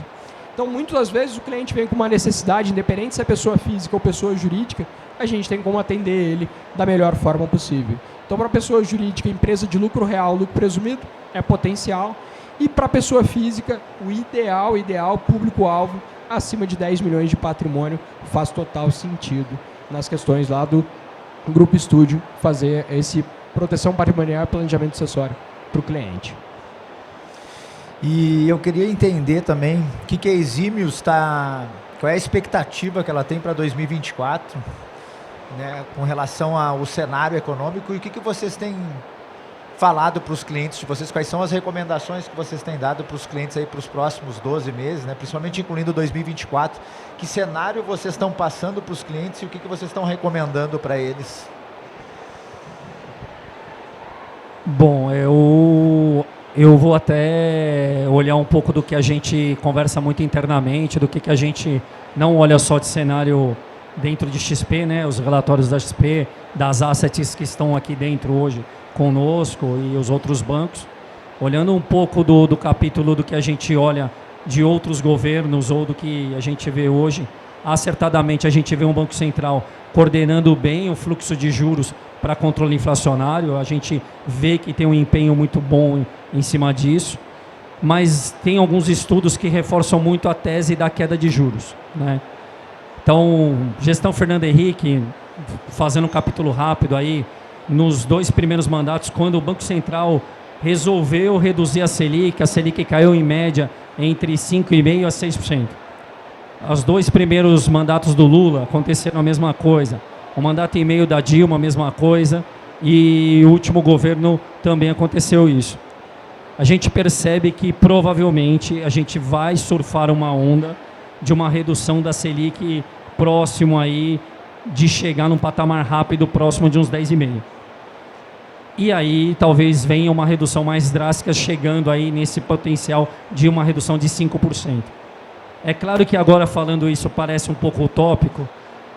Então, muitas das vezes, o cliente vem com uma necessidade, independente se é pessoa física ou pessoa jurídica, a gente tem como atender ele da melhor forma possível. Então, para a pessoa jurídica, empresa de lucro real, lucro presumido, é potencial. E para a pessoa física, o ideal, público-alvo, acima de 10 milhões de patrimônio, faz total sentido nas questões lá do Grupo Estúdio fazer esse proteção patrimonial e planejamento acessório para o cliente. E eu queria entender também o que a Exímios está... Qual é a expectativa que ela tem para 2024, né, com relação ao cenário econômico, e o que vocês têm falado para os clientes de vocês, quais são as recomendações que vocês têm dado para os clientes aí para os próximos 12 meses, né, principalmente incluindo 2024, que cenário vocês estão passando para os clientes e o que vocês estão recomendando para eles? Bom, eu vou até olhar um pouco do que a gente conversa muito internamente, do que a gente não olha só de cenário dentro de XP, né? Os relatórios da XP, das assets que estão aqui dentro hoje conosco e os outros bancos. Olhando um pouco do capítulo do que a gente olha de outros governos ou do que a gente vê hoje, acertadamente a gente vê um Banco Central coordenando bem o fluxo de juros para controle inflacionário, a gente vê que tem um empenho muito bom em cima disso, mas tem alguns estudos que reforçam muito a tese da queda de juros, né? Então, gestão Fernando Henrique, fazendo um capítulo rápido aí, nos 2 primeiros mandatos, quando o Banco Central resolveu reduzir a Selic caiu em média entre 5,5% a 6%. Os 2 primeiros mandatos do Lula aconteceram a mesma coisa. O mandato e meio da Dilma, a mesma coisa. E o último governo também aconteceu isso. A gente percebe que provavelmente a gente vai surfar uma onda de uma redução da Selic próximo aí de chegar num patamar rápido próximo de uns 10,5%. E aí talvez venha uma redução mais drástica chegando aí nesse potencial de uma redução de 5%. É claro que agora falando isso parece um pouco utópico,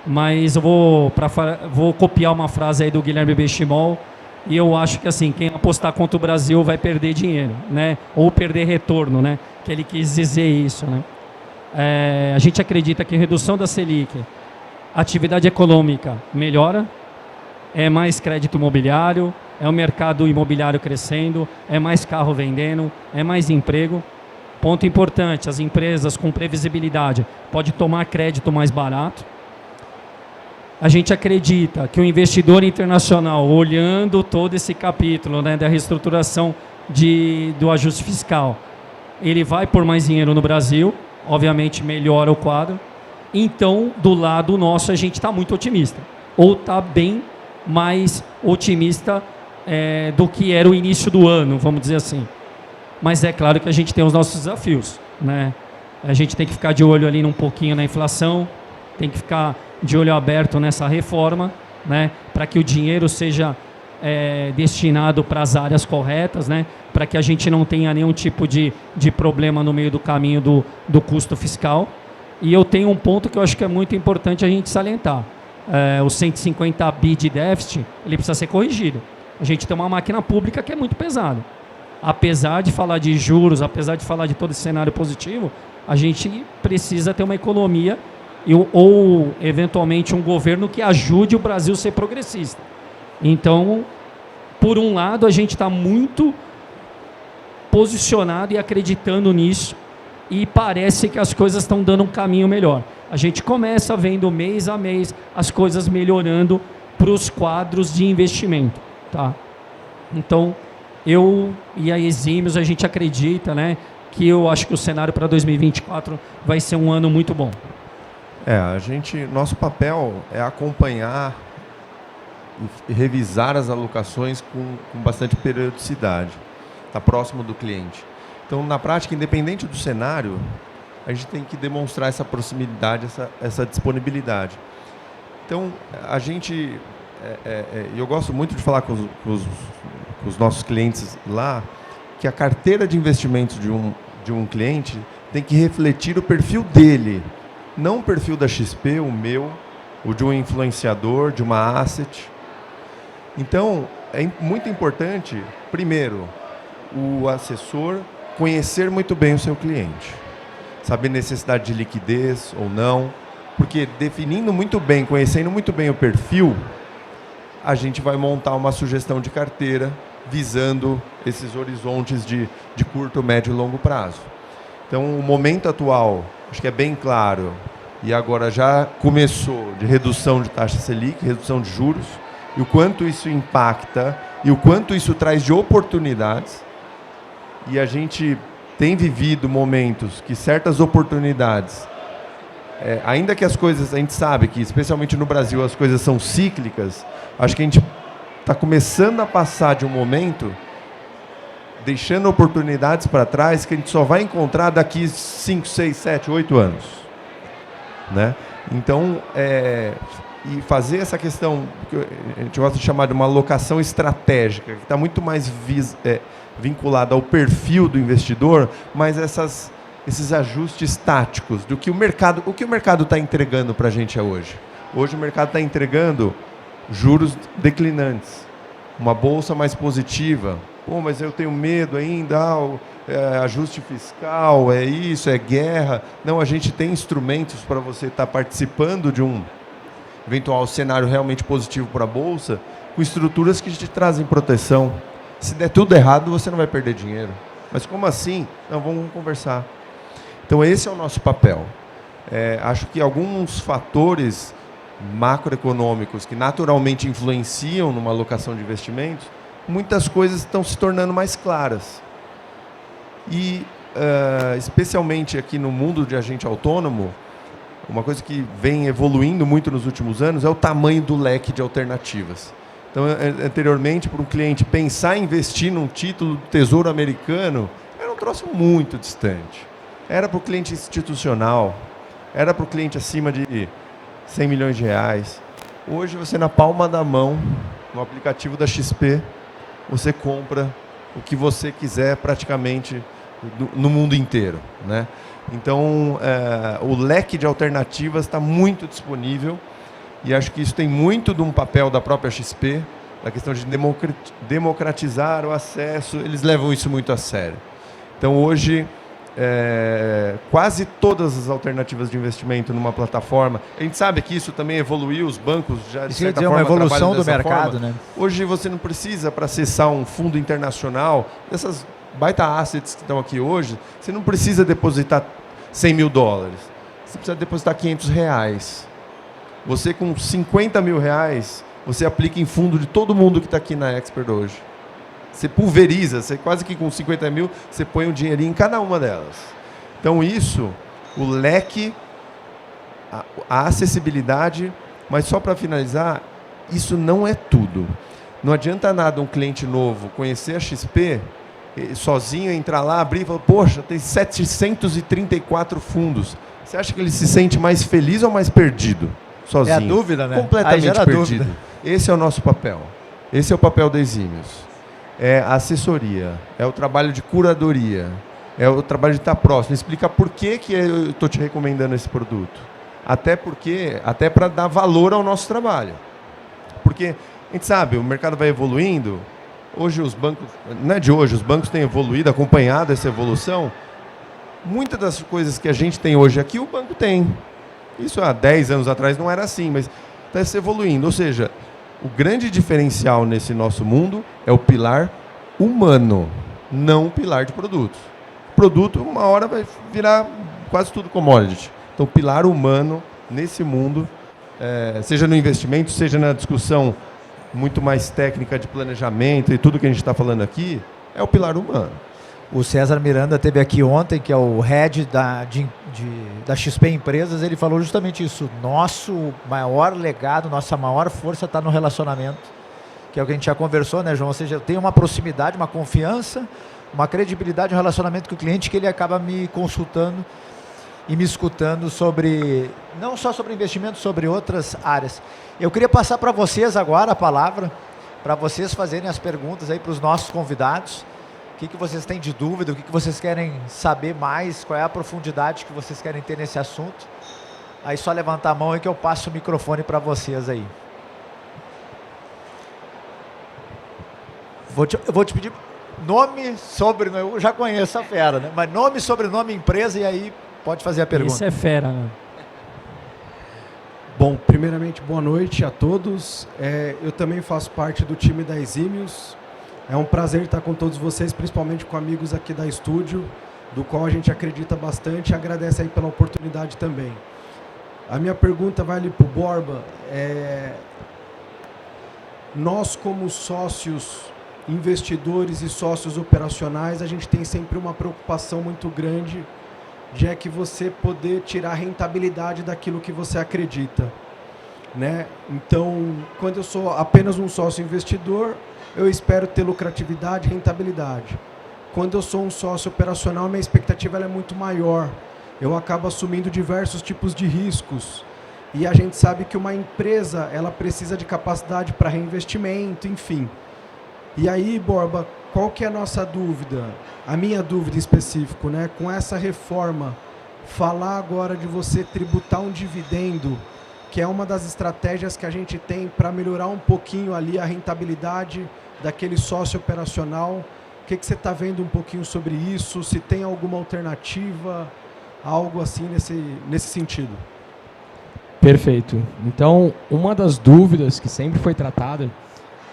mas eu vou copiar uma frase aí do Guilherme Benchimol, e eu acho que assim, quem apostar contra o Brasil vai perder dinheiro, né? Ou perder retorno, né? Que ele quis dizer isso, né? A gente acredita que redução da Selic, atividade econômica melhora, é mais crédito imobiliário, é o mercado imobiliário crescendo, é mais carro vendendo, é mais emprego. Ponto importante, as empresas com previsibilidade podem tomar crédito mais barato. A gente acredita que o investidor internacional, olhando todo esse capítulo, né, da reestruturação do ajuste fiscal, ele vai pôr mais dinheiro no Brasil, obviamente melhora o quadro. Então, do lado nosso, a gente está muito otimista, ou está bem mais otimista do que era o início do ano, vamos dizer assim. Mas é claro que a gente tem os nossos desafios, né? A gente tem que ficar de olho ali um pouquinho na inflação, tem que ficar de olho aberto nessa reforma, né? Para que o dinheiro seja destinado para as áreas corretas, né? Para que a gente não tenha nenhum tipo de problema no meio do caminho do custo fiscal. E eu tenho um ponto que eu acho que é muito importante a gente salientar. O 150 bi de déficit, ele precisa ser corrigido. A gente tem uma máquina pública que é muito pesada. Apesar de falar de juros, apesar de falar de todo esse cenário positivo, a gente precisa ter uma economia ou eventualmente um governo que ajude o Brasil a ser progressista. Então, por um lado, a gente está muito posicionado e acreditando nisso, e parece que as coisas estão dando um caminho melhor. A gente começa vendo mês a mês as coisas melhorando para os quadros de investimento, tá? Então, eu e a Exímios, a gente acredita, né, que eu acho que o cenário para 2024 vai ser um ano muito bom. Nosso papel é acompanhar e revisar as alocações com bastante periodicidade. Está próximo do cliente. Então, na prática, independente do cenário, a gente tem que demonstrar essa proximidade, essa disponibilidade. Então, eu gosto muito de falar com os nossos clientes lá, que a carteira de investimentos de um cliente tem que refletir o perfil dele, não o perfil da XP, o meu, o de um influenciador, de uma asset. Então, é muito importante, primeiro, o assessor conhecer muito bem o seu cliente, saber necessidade de liquidez ou não, porque definindo muito bem, conhecendo muito bem o perfil, a gente vai montar uma sugestão de carteira visando esses horizontes de curto, médio e longo prazo. Então, o momento atual, acho que é bem claro, e agora já começou, de redução de taxa Selic, redução de juros, e o quanto isso impacta e o quanto isso traz de oportunidades. E a gente tem vivido momentos que certas oportunidades, ainda que as coisas, a gente sabe que, especialmente no Brasil, as coisas são cíclicas, acho que a gente está começando a passar de um momento, deixando oportunidades para trás, que a gente só vai encontrar daqui 5, 6, 7, 8 anos. Né? Então, e fazer essa questão, que a gente gosta de chamar de uma alocação estratégica, que está muito mais vinculada ao perfil do investidor, mas esses ajustes táticos do que o mercado está entregando para a gente hoje. Hoje o mercado está entregando juros declinantes, uma bolsa mais positiva. Pô, mas eu tenho medo ainda, ajuste fiscal, é isso, é guerra. Não, a gente tem instrumentos para você estar participando de um eventual cenário realmente positivo para a bolsa, com estruturas que te trazem proteção. Se der tudo errado, você não vai perder dinheiro. Mas como assim? Não, vamos conversar. Então, esse é o nosso papel. Acho que alguns fatores macroeconômicos que naturalmente influenciam numa alocação de investimentos, muitas coisas estão se tornando mais claras. E, especialmente aqui no mundo de agente autônomo, uma coisa que vem evoluindo muito nos últimos anos é o tamanho do leque de alternativas. Então, anteriormente, para um cliente pensar em investir num título do Tesouro Americano, era um troço muito distante. Era para o cliente institucional, era para o cliente acima de 100 milhões de reais. Hoje, você na palma da mão, no aplicativo da XP, você compra o que você quiser praticamente no mundo inteiro, né? Então, o leque de alternativas está muito disponível e acho que isso tem muito de um papel da própria XP, da questão de democratizar o acesso, eles levam isso muito a sério. Então, hoje, quase todas as alternativas de investimento numa plataforma, a gente sabe que isso também evoluiu, os bancos já, de certa forma, uma evolução do trabalham dessa mercado, forma. né? Hoje você não precisa, para acessar um fundo internacional, essas baita assets que estão aqui hoje, você não precisa depositar 100 mil dólares. Você precisa depositar 500 reais. Você com 50 mil reais, você aplica em fundo de todo mundo que está aqui na Expert hoje. Você pulveriza, você quase que com 50 mil, você põe um dinheirinho em cada uma delas. Então isso, o leque, a acessibilidade, mas só para finalizar, isso não é tudo. Não adianta nada um cliente novo conhecer a XP, sozinho entrar lá, abrir e falar, poxa, tem 734 fundos. Você acha que ele se sente mais feliz ou mais perdido? Sozinho. É a dúvida, né? Completamente perdido. Dúvida. Esse é o nosso papel. Esse é o papel da Exímios. É a assessoria, é o trabalho de curadoria, é o trabalho de estar próximo, explicar por que eu estou te recomendando esse produto. Até para dar valor ao nosso trabalho. Porque a gente sabe, o mercado vai evoluindo. Hoje os bancos, não é de hoje, os bancos têm evoluído, acompanhado essa evolução. Muitas das coisas que a gente tem hoje aqui, o banco tem. Isso há 10 anos atrás não era assim, mas está se evoluindo. Ou seja, o grande diferencial nesse nosso mundo é o pilar humano, não o pilar de produtos. Produto, uma hora vai virar quase tudo commodity. Então, o pilar humano nesse mundo, seja no investimento, seja na discussão muito mais técnica de planejamento e tudo que a gente está falando aqui, é o pilar humano. O César Miranda esteve aqui ontem, que é o head da XP Empresas, ele falou justamente isso. Nosso maior legado, nossa maior força está no relacionamento, que é o que a gente já conversou, né, João? Ou seja, eu tenho uma proximidade, uma confiança, uma credibilidade, um relacionamento com o cliente que ele acaba me consultando e me escutando sobre, não só sobre investimento, sobre outras áreas. Eu queria passar para vocês agora a palavra, para vocês fazerem as perguntas aí para os nossos convidados. O que vocês têm de dúvida, o que vocês querem saber mais, qual é a profundidade que vocês querem ter nesse assunto. Aí só levantar a mão aí que eu passo o microfone para vocês aí. Eu vou te pedir nome, sobrenome, eu já conheço a fera, né? Mas nome, sobrenome, empresa e aí pode fazer a pergunta. Isso é fera, né? Bom, primeiramente, boa noite a todos. Eu também faço parte do time da Exímios. É um prazer estar com todos vocês, principalmente com amigos aqui da estúdio, do qual a gente acredita bastante e agradece aí pela oportunidade também. A minha pergunta vai ali para o Borba. Nós, como sócios, investidores e sócios operacionais, a gente tem sempre uma preocupação muito grande de que você poder tirar rentabilidade daquilo que você acredita, né? Então, quando eu sou apenas um sócio investidor, eu espero ter lucratividade e rentabilidade. Quando eu sou um sócio operacional, minha expectativa ela é muito maior. Eu acabo assumindo diversos tipos de riscos. E a gente sabe que uma empresa ela precisa de capacidade para reinvestimento, enfim. E aí, Borba, qual que é a nossa dúvida? A minha dúvida em específico, né? Com essa reforma, falar agora de você tributar um dividendo, que é uma das estratégias que a gente tem para melhorar um pouquinho ali a rentabilidade daquele sócio operacional. O que você está vendo um pouquinho sobre isso? Se tem alguma alternativa, algo assim nesse sentido? Perfeito. Então, uma das dúvidas que sempre foi tratada,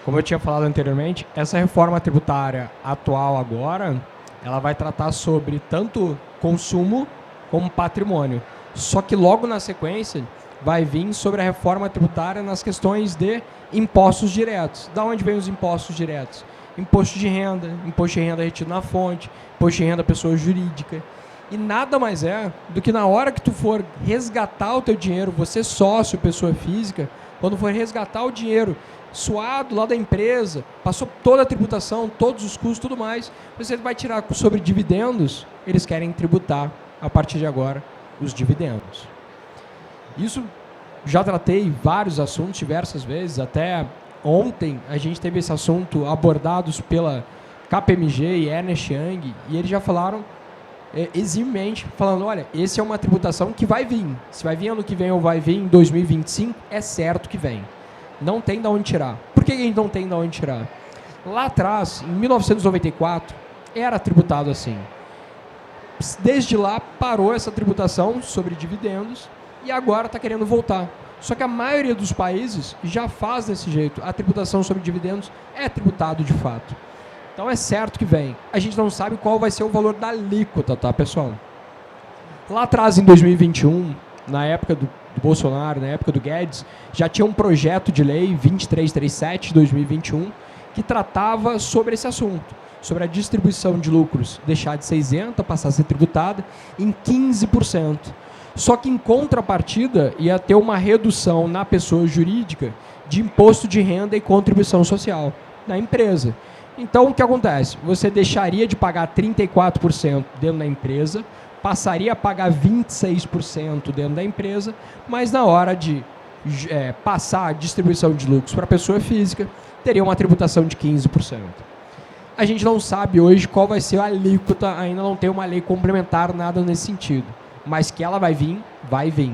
como eu tinha falado anteriormente, essa reforma tributária atual agora, ela vai tratar sobre tanto consumo como patrimônio. Só que logo na sequência vai vir sobre a reforma tributária nas questões de impostos diretos. Da onde vem os impostos diretos? Imposto de renda retido na fonte, imposto de renda pessoa jurídica. E nada mais é do que na hora que tu for resgatar o teu dinheiro, você sócio, pessoa física, quando for resgatar o dinheiro suado lá da empresa, passou toda a tributação, todos os custos, tudo mais, você vai tirar sobre dividendos, eles querem tributar, a partir de agora, os dividendos. Isso já tratei vários assuntos, diversas vezes, até ontem a gente teve esse assunto abordados pela KPMG e Ernst Young, e eles já falaram eximamente, falando, olha, essa é uma tributação que vai vir, se vai vir ano que vem ou vai vir em 2025, é certo que vem. Não tem de onde tirar. Por que a gente não tem de onde tirar? Lá atrás, em 1994, era tributado assim. Desde lá, parou essa tributação sobre dividendos e agora está querendo voltar. Só que a maioria dos países já faz desse jeito. A tributação sobre dividendos é tributado de fato. Então é certo que vem. A gente não sabe qual vai ser o valor da alíquota, tá, pessoal? Lá atrás, em 2021, na época do Bolsonaro, na época do Guedes, já tinha um projeto de lei 2337 de 2021 que tratava sobre esse assunto, sobre a distribuição de lucros deixar de ser isenta, passar a ser tributada em 15%. Só que em contrapartida ia ter uma redução na pessoa jurídica de imposto de renda e contribuição social na empresa. Então o que acontece? Você deixaria de pagar 34% dentro da empresa, passaria a pagar 26% dentro da empresa, mas na hora de passar a distribuição de lucros para a pessoa física, teria uma tributação de 15%. A gente não sabe hoje qual vai ser a alíquota, ainda não tem uma lei complementar, nada nesse sentido. Mas que ela vai vir, vai vir.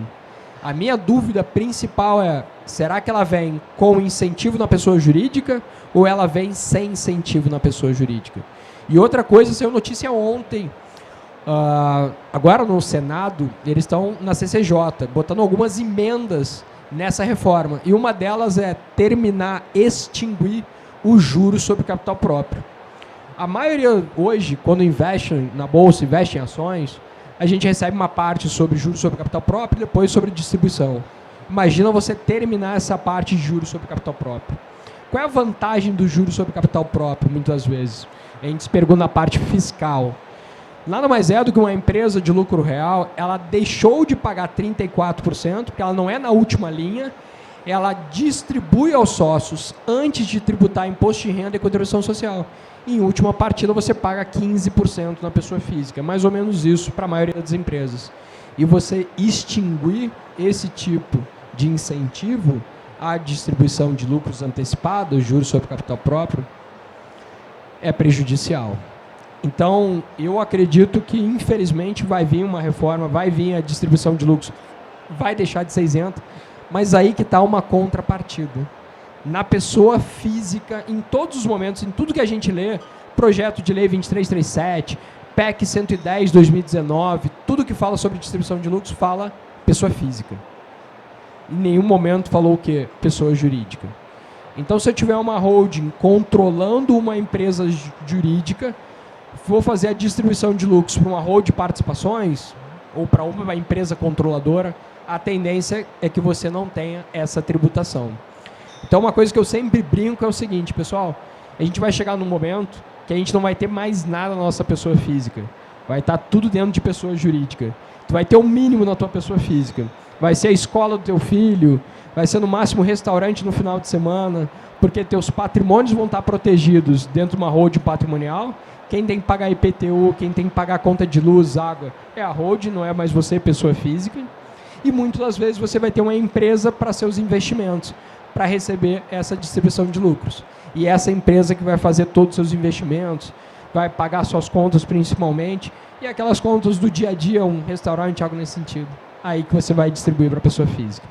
A minha dúvida principal é, será que ela vem com incentivo na pessoa jurídica ou ela vem sem incentivo na pessoa jurídica? E outra coisa, saiu notícia ontem, agora no Senado, eles estão na CCJ, botando algumas emendas nessa reforma. E uma delas é extinguir o juros sobre capital próprio. A maioria hoje, quando investe na bolsa, investe em ações, a gente recebe uma parte sobre juros sobre capital próprio e depois sobre distribuição. Imagina você terminar essa parte de juros sobre capital próprio. Qual é a vantagem do juros sobre capital próprio, muitas vezes? A gente se pergunta na parte fiscal. Nada mais é do que uma empresa de lucro real, ela deixou de pagar 34%, porque ela não é na última linha, ela distribui aos sócios antes de tributar imposto de renda e contribuição social. Em última partida, você paga 15% na pessoa física. É mais ou menos isso para a maioria das empresas. E você extinguir esse tipo de incentivo à distribuição de lucros antecipados, juros sobre capital próprio, é prejudicial. Então, eu acredito que, infelizmente, vai vir uma reforma, vai vir a distribuição de lucros, vai deixar de ser isenta, mas aí que está uma contrapartida. Na pessoa física, em todos os momentos, em tudo que a gente lê, projeto de lei 2337, PEC 110, 2019, tudo que fala sobre distribuição de lucros fala pessoa física. Em nenhum momento falou o quê? Pessoa jurídica. Então, se eu tiver uma holding controlando uma empresa jurídica, vou fazer a distribuição de lucros para uma holding de participações ou para uma empresa controladora, a tendência é que você não tenha essa tributação. Então, uma coisa que eu sempre brinco é o seguinte, pessoal, a gente vai chegar num momento que a gente não vai ter mais nada na nossa pessoa física. Vai estar tudo dentro de pessoa jurídica. Tu vai ter o mínimo na tua pessoa física. Vai ser a escola do teu filho, vai ser no máximo um restaurante no final de semana, porque teus patrimônios vão estar protegidos dentro de uma holding patrimonial. Quem tem que pagar IPTU, quem tem que pagar conta de luz, água, é a holding, não é mais você, pessoa física. E muitas das vezes você vai ter uma empresa para seus investimentos, para receber essa distribuição de lucros. E essa empresa que vai fazer todos os seus investimentos, vai pagar suas contas principalmente, e aquelas contas do dia a dia, um restaurante, algo nesse sentido. Aí que você vai distribuir para a pessoa física.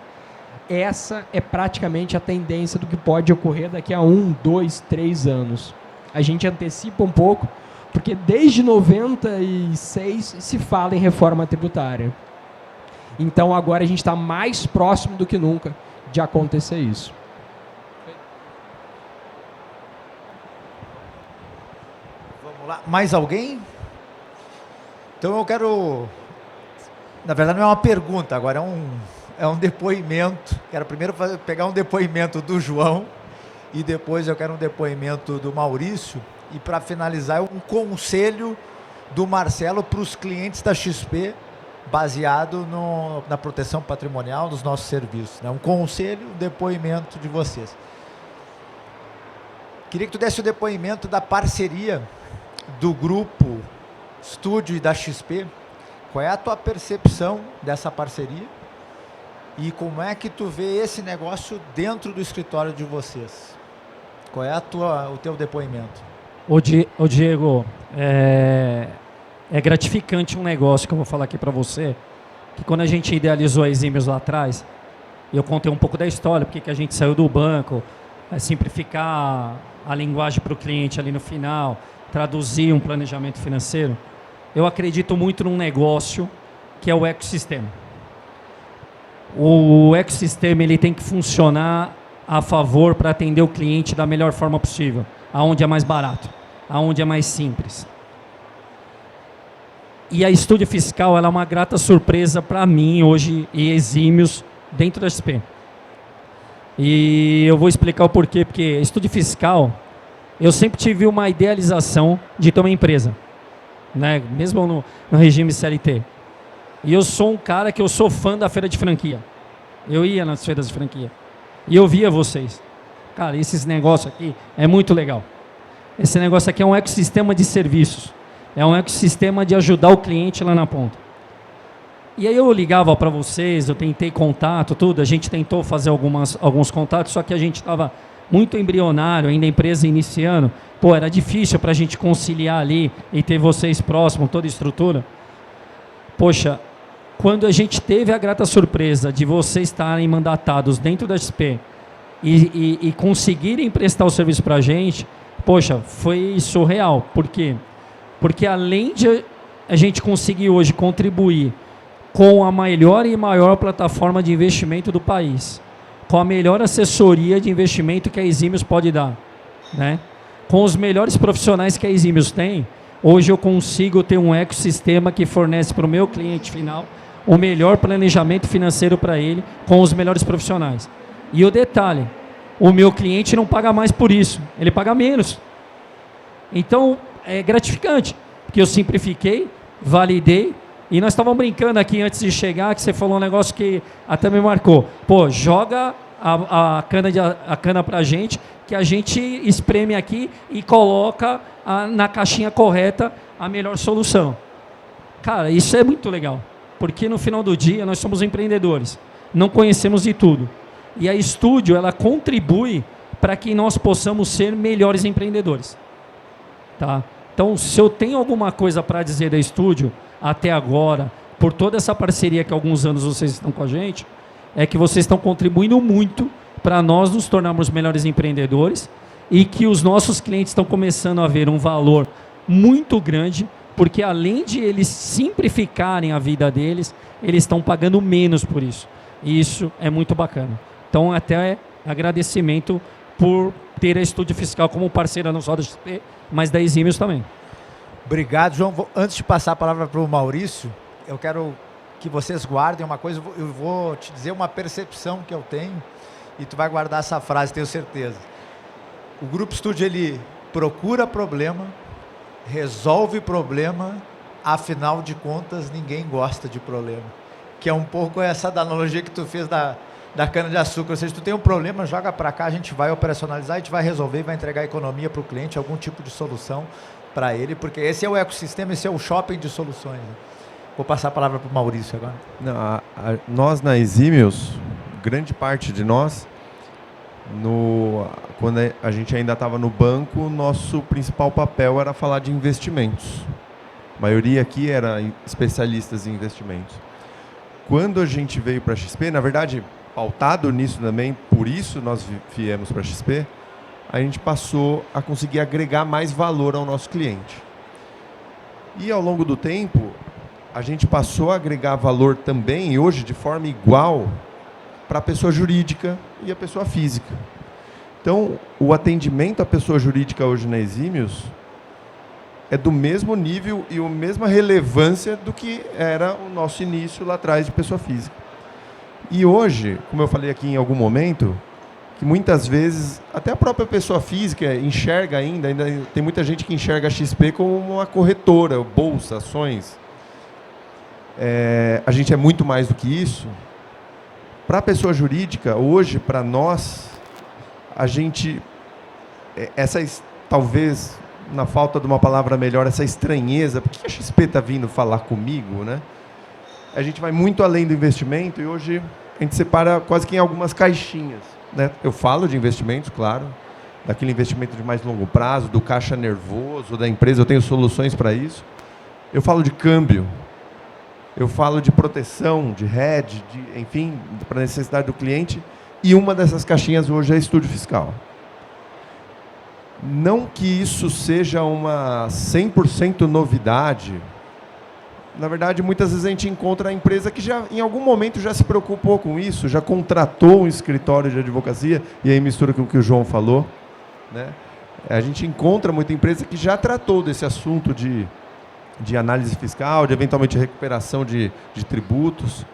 Essa é praticamente a tendência do que pode ocorrer daqui a 1, 2, 3 anos. A gente antecipa um pouco, porque desde 96 se fala em reforma tributária. Então agora a gente está mais próximo do que nunca de acontecer isso. Vamos lá, mais alguém? Então eu quero, na verdade não é uma pergunta, agora é um depoimento. Quero primeiro pegar um depoimento do João e depois eu quero um depoimento do Maurício e para finalizar um conselho do Marcelo para os clientes da XP baseado na proteção patrimonial dos nossos serviços, né? Um conselho, um depoimento de vocês. Queria que tu desse o depoimento da parceria do grupo Estúdio e da XP. Qual é a tua percepção dessa parceria? E como é que tu vê esse negócio dentro do escritório de vocês? Qual é o teu depoimento? Ô Diego, é gratificante um negócio que eu vou falar aqui para você, que quando a gente idealizou a Exímios lá atrás, eu contei um pouco da história, porque que a gente saiu do banco, simplificar a linguagem para o cliente ali no final, traduzir um planejamento financeiro. Eu acredito muito num negócio que é o ecossistema. O ecossistema ele tem que funcionar a favor para atender o cliente da melhor forma possível, aonde é mais barato, aonde é mais simples. E a Estúdio Fiscal ela é uma grata surpresa para mim hoje e Exímios dentro da XP. E eu vou explicar o porquê, porque Estúdio Fiscal, eu sempre tive uma idealização de ter uma empresa, né? Mesmo no regime CLT. E eu sou um cara que eu sou fã da feira de franquia. Eu ia nas feiras de franquia. E eu via vocês. Cara, esses negócios aqui é muito legal. Esse negócio aqui é um ecossistema de serviços. É um ecossistema de ajudar o cliente lá na ponta. E aí eu ligava para vocês, eu tentei contato, tudo. A gente tentou fazer alguns contatos, só que a gente estava muito embrionário, ainda a empresa iniciando. Pô, era difícil para a gente conciliar ali e ter vocês próximos, toda a estrutura. Poxa, quando a gente teve a grata surpresa de vocês estarem mandatados dentro da XP e conseguirem prestar o serviço para a gente, poxa, foi surreal. Por quê? Porque além de a gente conseguir hoje contribuir com a melhor e maior plataforma de investimento do país, com a melhor assessoria de investimento que a Exímios pode dar, né? Com os melhores profissionais que a Exímios tem, hoje eu consigo ter um ecossistema que fornece para o meu cliente final o melhor planejamento financeiro para ele, com os melhores profissionais. E o detalhe, o meu cliente não paga mais por isso, ele paga menos. Então, é gratificante, porque eu simplifiquei, validei, e nós estávamos brincando aqui antes de chegar, que você falou um negócio que até me marcou. Pô, joga a cana para a gente, que a gente espreme aqui e coloca na caixinha correta a melhor solução. Cara, isso é muito legal, porque no final do dia nós somos empreendedores, não conhecemos de tudo. E a Estúdio, ela contribui para que nós possamos ser melhores empreendedores. Tá? Então, se eu tenho alguma coisa para dizer da Estúdio, até agora, por toda essa parceria que há alguns anos vocês estão com a gente, é que vocês estão contribuindo muito para nós nos tornarmos melhores empreendedores e que os nossos clientes estão começando a ver um valor muito grande, porque além de eles simplificarem a vida deles, eles estão pagando menos por isso. E isso é muito bacana. Então, até agradecimento por ter a Estúdio Fiscal como parceira não só da XP, mas da Exímios também. Obrigado, João. Antes de passar a palavra para o Maurício, eu quero que vocês guardem uma coisa. Eu vou te dizer uma percepção que eu tenho e tu vai guardar essa frase, tenho certeza. O Grupo Estúdio, ele procura problema, resolve problema, afinal de contas, ninguém gosta de problema. Que é um pouco essa da analogia que tu fez da cana-de-açúcar. Ou seja, tu tem um problema, joga para cá, a gente vai operacionalizar, a gente vai resolver, vai entregar economia para o cliente, algum tipo de solução para ele, porque esse é o ecossistema, esse é o shopping de soluções. Vou passar a palavra para o Maurício agora. Não, nós na Exímios, grande parte de nós, quando a gente ainda estava no banco, nosso principal papel era falar de investimentos. A maioria aqui era especialistas em investimentos. Quando a gente veio para a XP, na verdade, pautado nisso também, por isso nós viemos para a XP, a gente passou a conseguir agregar mais valor ao nosso cliente. E ao longo do tempo, a gente passou a agregar valor também, e hoje de forma igual, para a pessoa jurídica e a pessoa física. Então, o atendimento à pessoa jurídica hoje na Exímios é do mesmo nível e a mesma relevância do que era o nosso início lá atrás de pessoa física. E hoje, como eu falei aqui em algum momento, que muitas vezes até a própria pessoa física enxerga ainda tem muita gente que enxerga a XP como uma corretora, bolsa, ações. A gente é muito mais do que isso. Para a pessoa jurídica, hoje, para nós, a gente, talvez, na falta de uma palavra melhor, essa estranheza, por que a XP está vindo falar comigo, né? A gente vai muito além do investimento e hoje a gente separa quase que em algumas caixinhas, né? Eu falo de investimentos, claro, daquele investimento de mais longo prazo, do caixa nervoso da empresa, eu tenho soluções para isso. Eu falo de câmbio, eu falo de proteção, de hedge, enfim, para a necessidade do cliente. E uma dessas caixinhas hoje é Estúdio Fiscal. Não que isso seja uma 100% novidade. Na verdade, muitas vezes a gente encontra a empresa que já, em algum momento, já se preocupou com isso, já contratou um escritório de advocacia, e aí mistura com o que o João falou, né? A gente encontra muita empresa que já tratou desse assunto de análise fiscal, de eventualmente recuperação de tributos,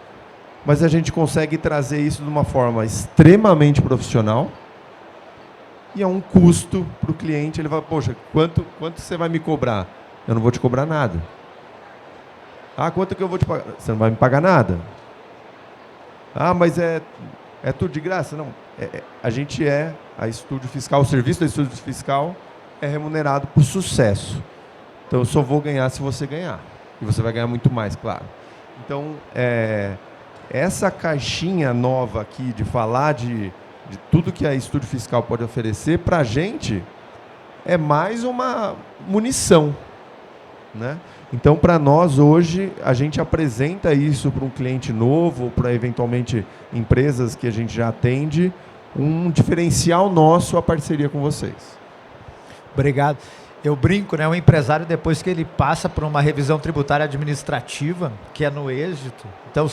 mas a gente consegue trazer isso de uma forma extremamente profissional e a um custo para o cliente. Ele fala, poxa, quanto você vai me cobrar? Eu não vou te cobrar nada. Ah, quanto que eu vou te pagar? Você não vai me pagar nada. Ah, mas é tudo de graça? Não. A Estúdio Fiscal, o serviço da Estúdio Fiscal é remunerado por sucesso. Então, eu só vou ganhar se você ganhar. E você vai ganhar muito mais, claro. Então, essa caixinha nova aqui de falar de tudo que a Estúdio Fiscal pode oferecer, para a gente, é mais uma munição, né? Então, para nós, hoje, a gente apresenta isso para um cliente novo, para, eventualmente, empresas que a gente já atende, um diferencial nosso a parceria com vocês. Obrigado. Eu brinco, né? O empresário, depois que ele passa por uma revisão tributária administrativa, que é no êxito, então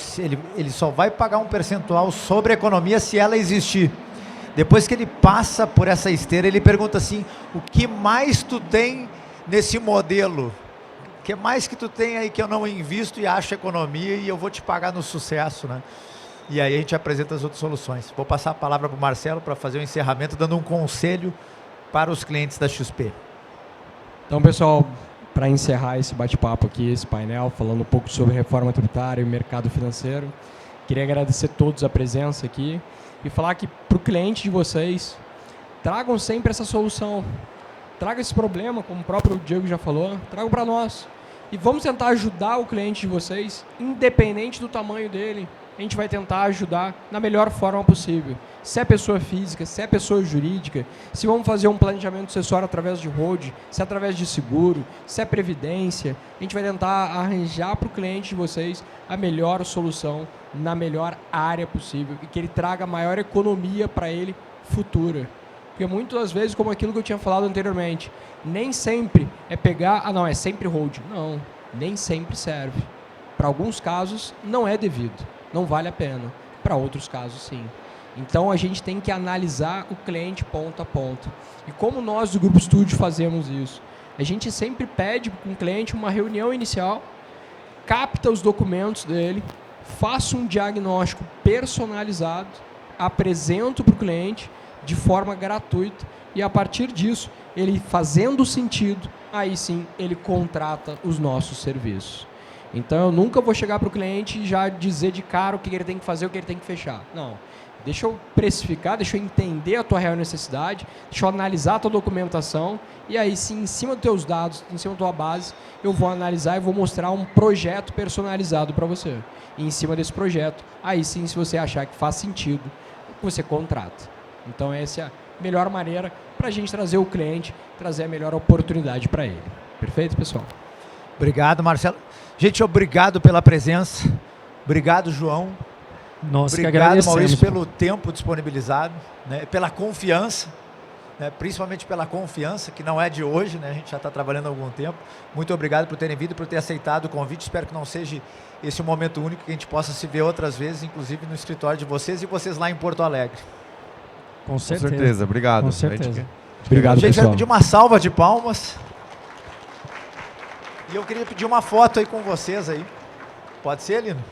ele só vai pagar um percentual sobre a economia se ela existir. Depois que ele passa por essa esteira, ele pergunta assim, o que mais tu tem nesse modelo? O que mais que tu tem aí que eu não invisto e acho economia e eu vou te pagar no sucesso, né? E aí a gente apresenta as outras soluções. Vou passar a palavra para o Marcelo para fazer o encerramento, dando um conselho para os clientes da XP. Então, pessoal, para encerrar esse bate-papo aqui, esse painel, falando um pouco sobre reforma tributária e mercado financeiro, queria agradecer a todos a presença aqui e falar que para o cliente de vocês, tragam sempre essa solução. Traga esse problema, como o próprio Diego já falou, tragam para nós. E vamos tentar ajudar o cliente de vocês, independente do tamanho dele. A gente vai tentar ajudar na melhor forma possível. Se é pessoa física, se é pessoa jurídica, se vamos fazer um planejamento sucessório através de hold, se é através de seguro, se é previdência, a gente vai tentar arranjar para o cliente de vocês a melhor solução na melhor área possível e que ele traga maior economia para ele futura. Porque muitas vezes, como aquilo que eu tinha falado anteriormente, nem sempre é pegar, é sempre hold. Não, nem sempre serve. Para alguns casos, não é devido. Não vale a pena. Para outros casos, sim. Então, a gente tem que analisar o cliente ponto a ponto. E como nós do Grupo Estúdio fazemos isso? A gente sempre pede com o cliente uma reunião inicial, capta os documentos dele, faça um diagnóstico personalizado, apresento para o cliente de forma gratuita e, a partir disso, ele fazendo sentido, aí sim ele contrata os nossos serviços. Então, eu nunca vou chegar para o cliente e já dizer de cara o que ele tem que fazer, o que ele tem que fechar. Não. Deixa eu precificar, deixa eu entender a tua real necessidade, deixa eu analisar a tua documentação e aí sim, em cima dos teus dados, em cima da tua base, eu vou analisar e vou mostrar um projeto personalizado para você. E em cima desse projeto, aí sim, se você achar que faz sentido, você contrata. Então, essa é a melhor maneira para a gente trazer o cliente, trazer a melhor oportunidade para ele. Perfeito, pessoal? Obrigado, Marcelo. Gente, obrigado pela presença. Obrigado, João. Nós que Obrigado, agradecemos. Maurício, pelo tempo disponibilizado, né, pela confiança, né, principalmente pela confiança, que não é de hoje, né, a gente já está trabalhando há algum tempo. Muito obrigado por terem vindo, por ter aceitado o convite. Espero que não seja esse um momento único, que a gente possa se ver outras vezes, inclusive no escritório de vocês e vocês lá em Porto Alegre. Com certeza. Obrigado. Com certeza. Obrigado, Gente, pessoal. quero pedir uma salva de palmas. E eu queria pedir uma foto aí com vocês aí. Pode ser, Lino?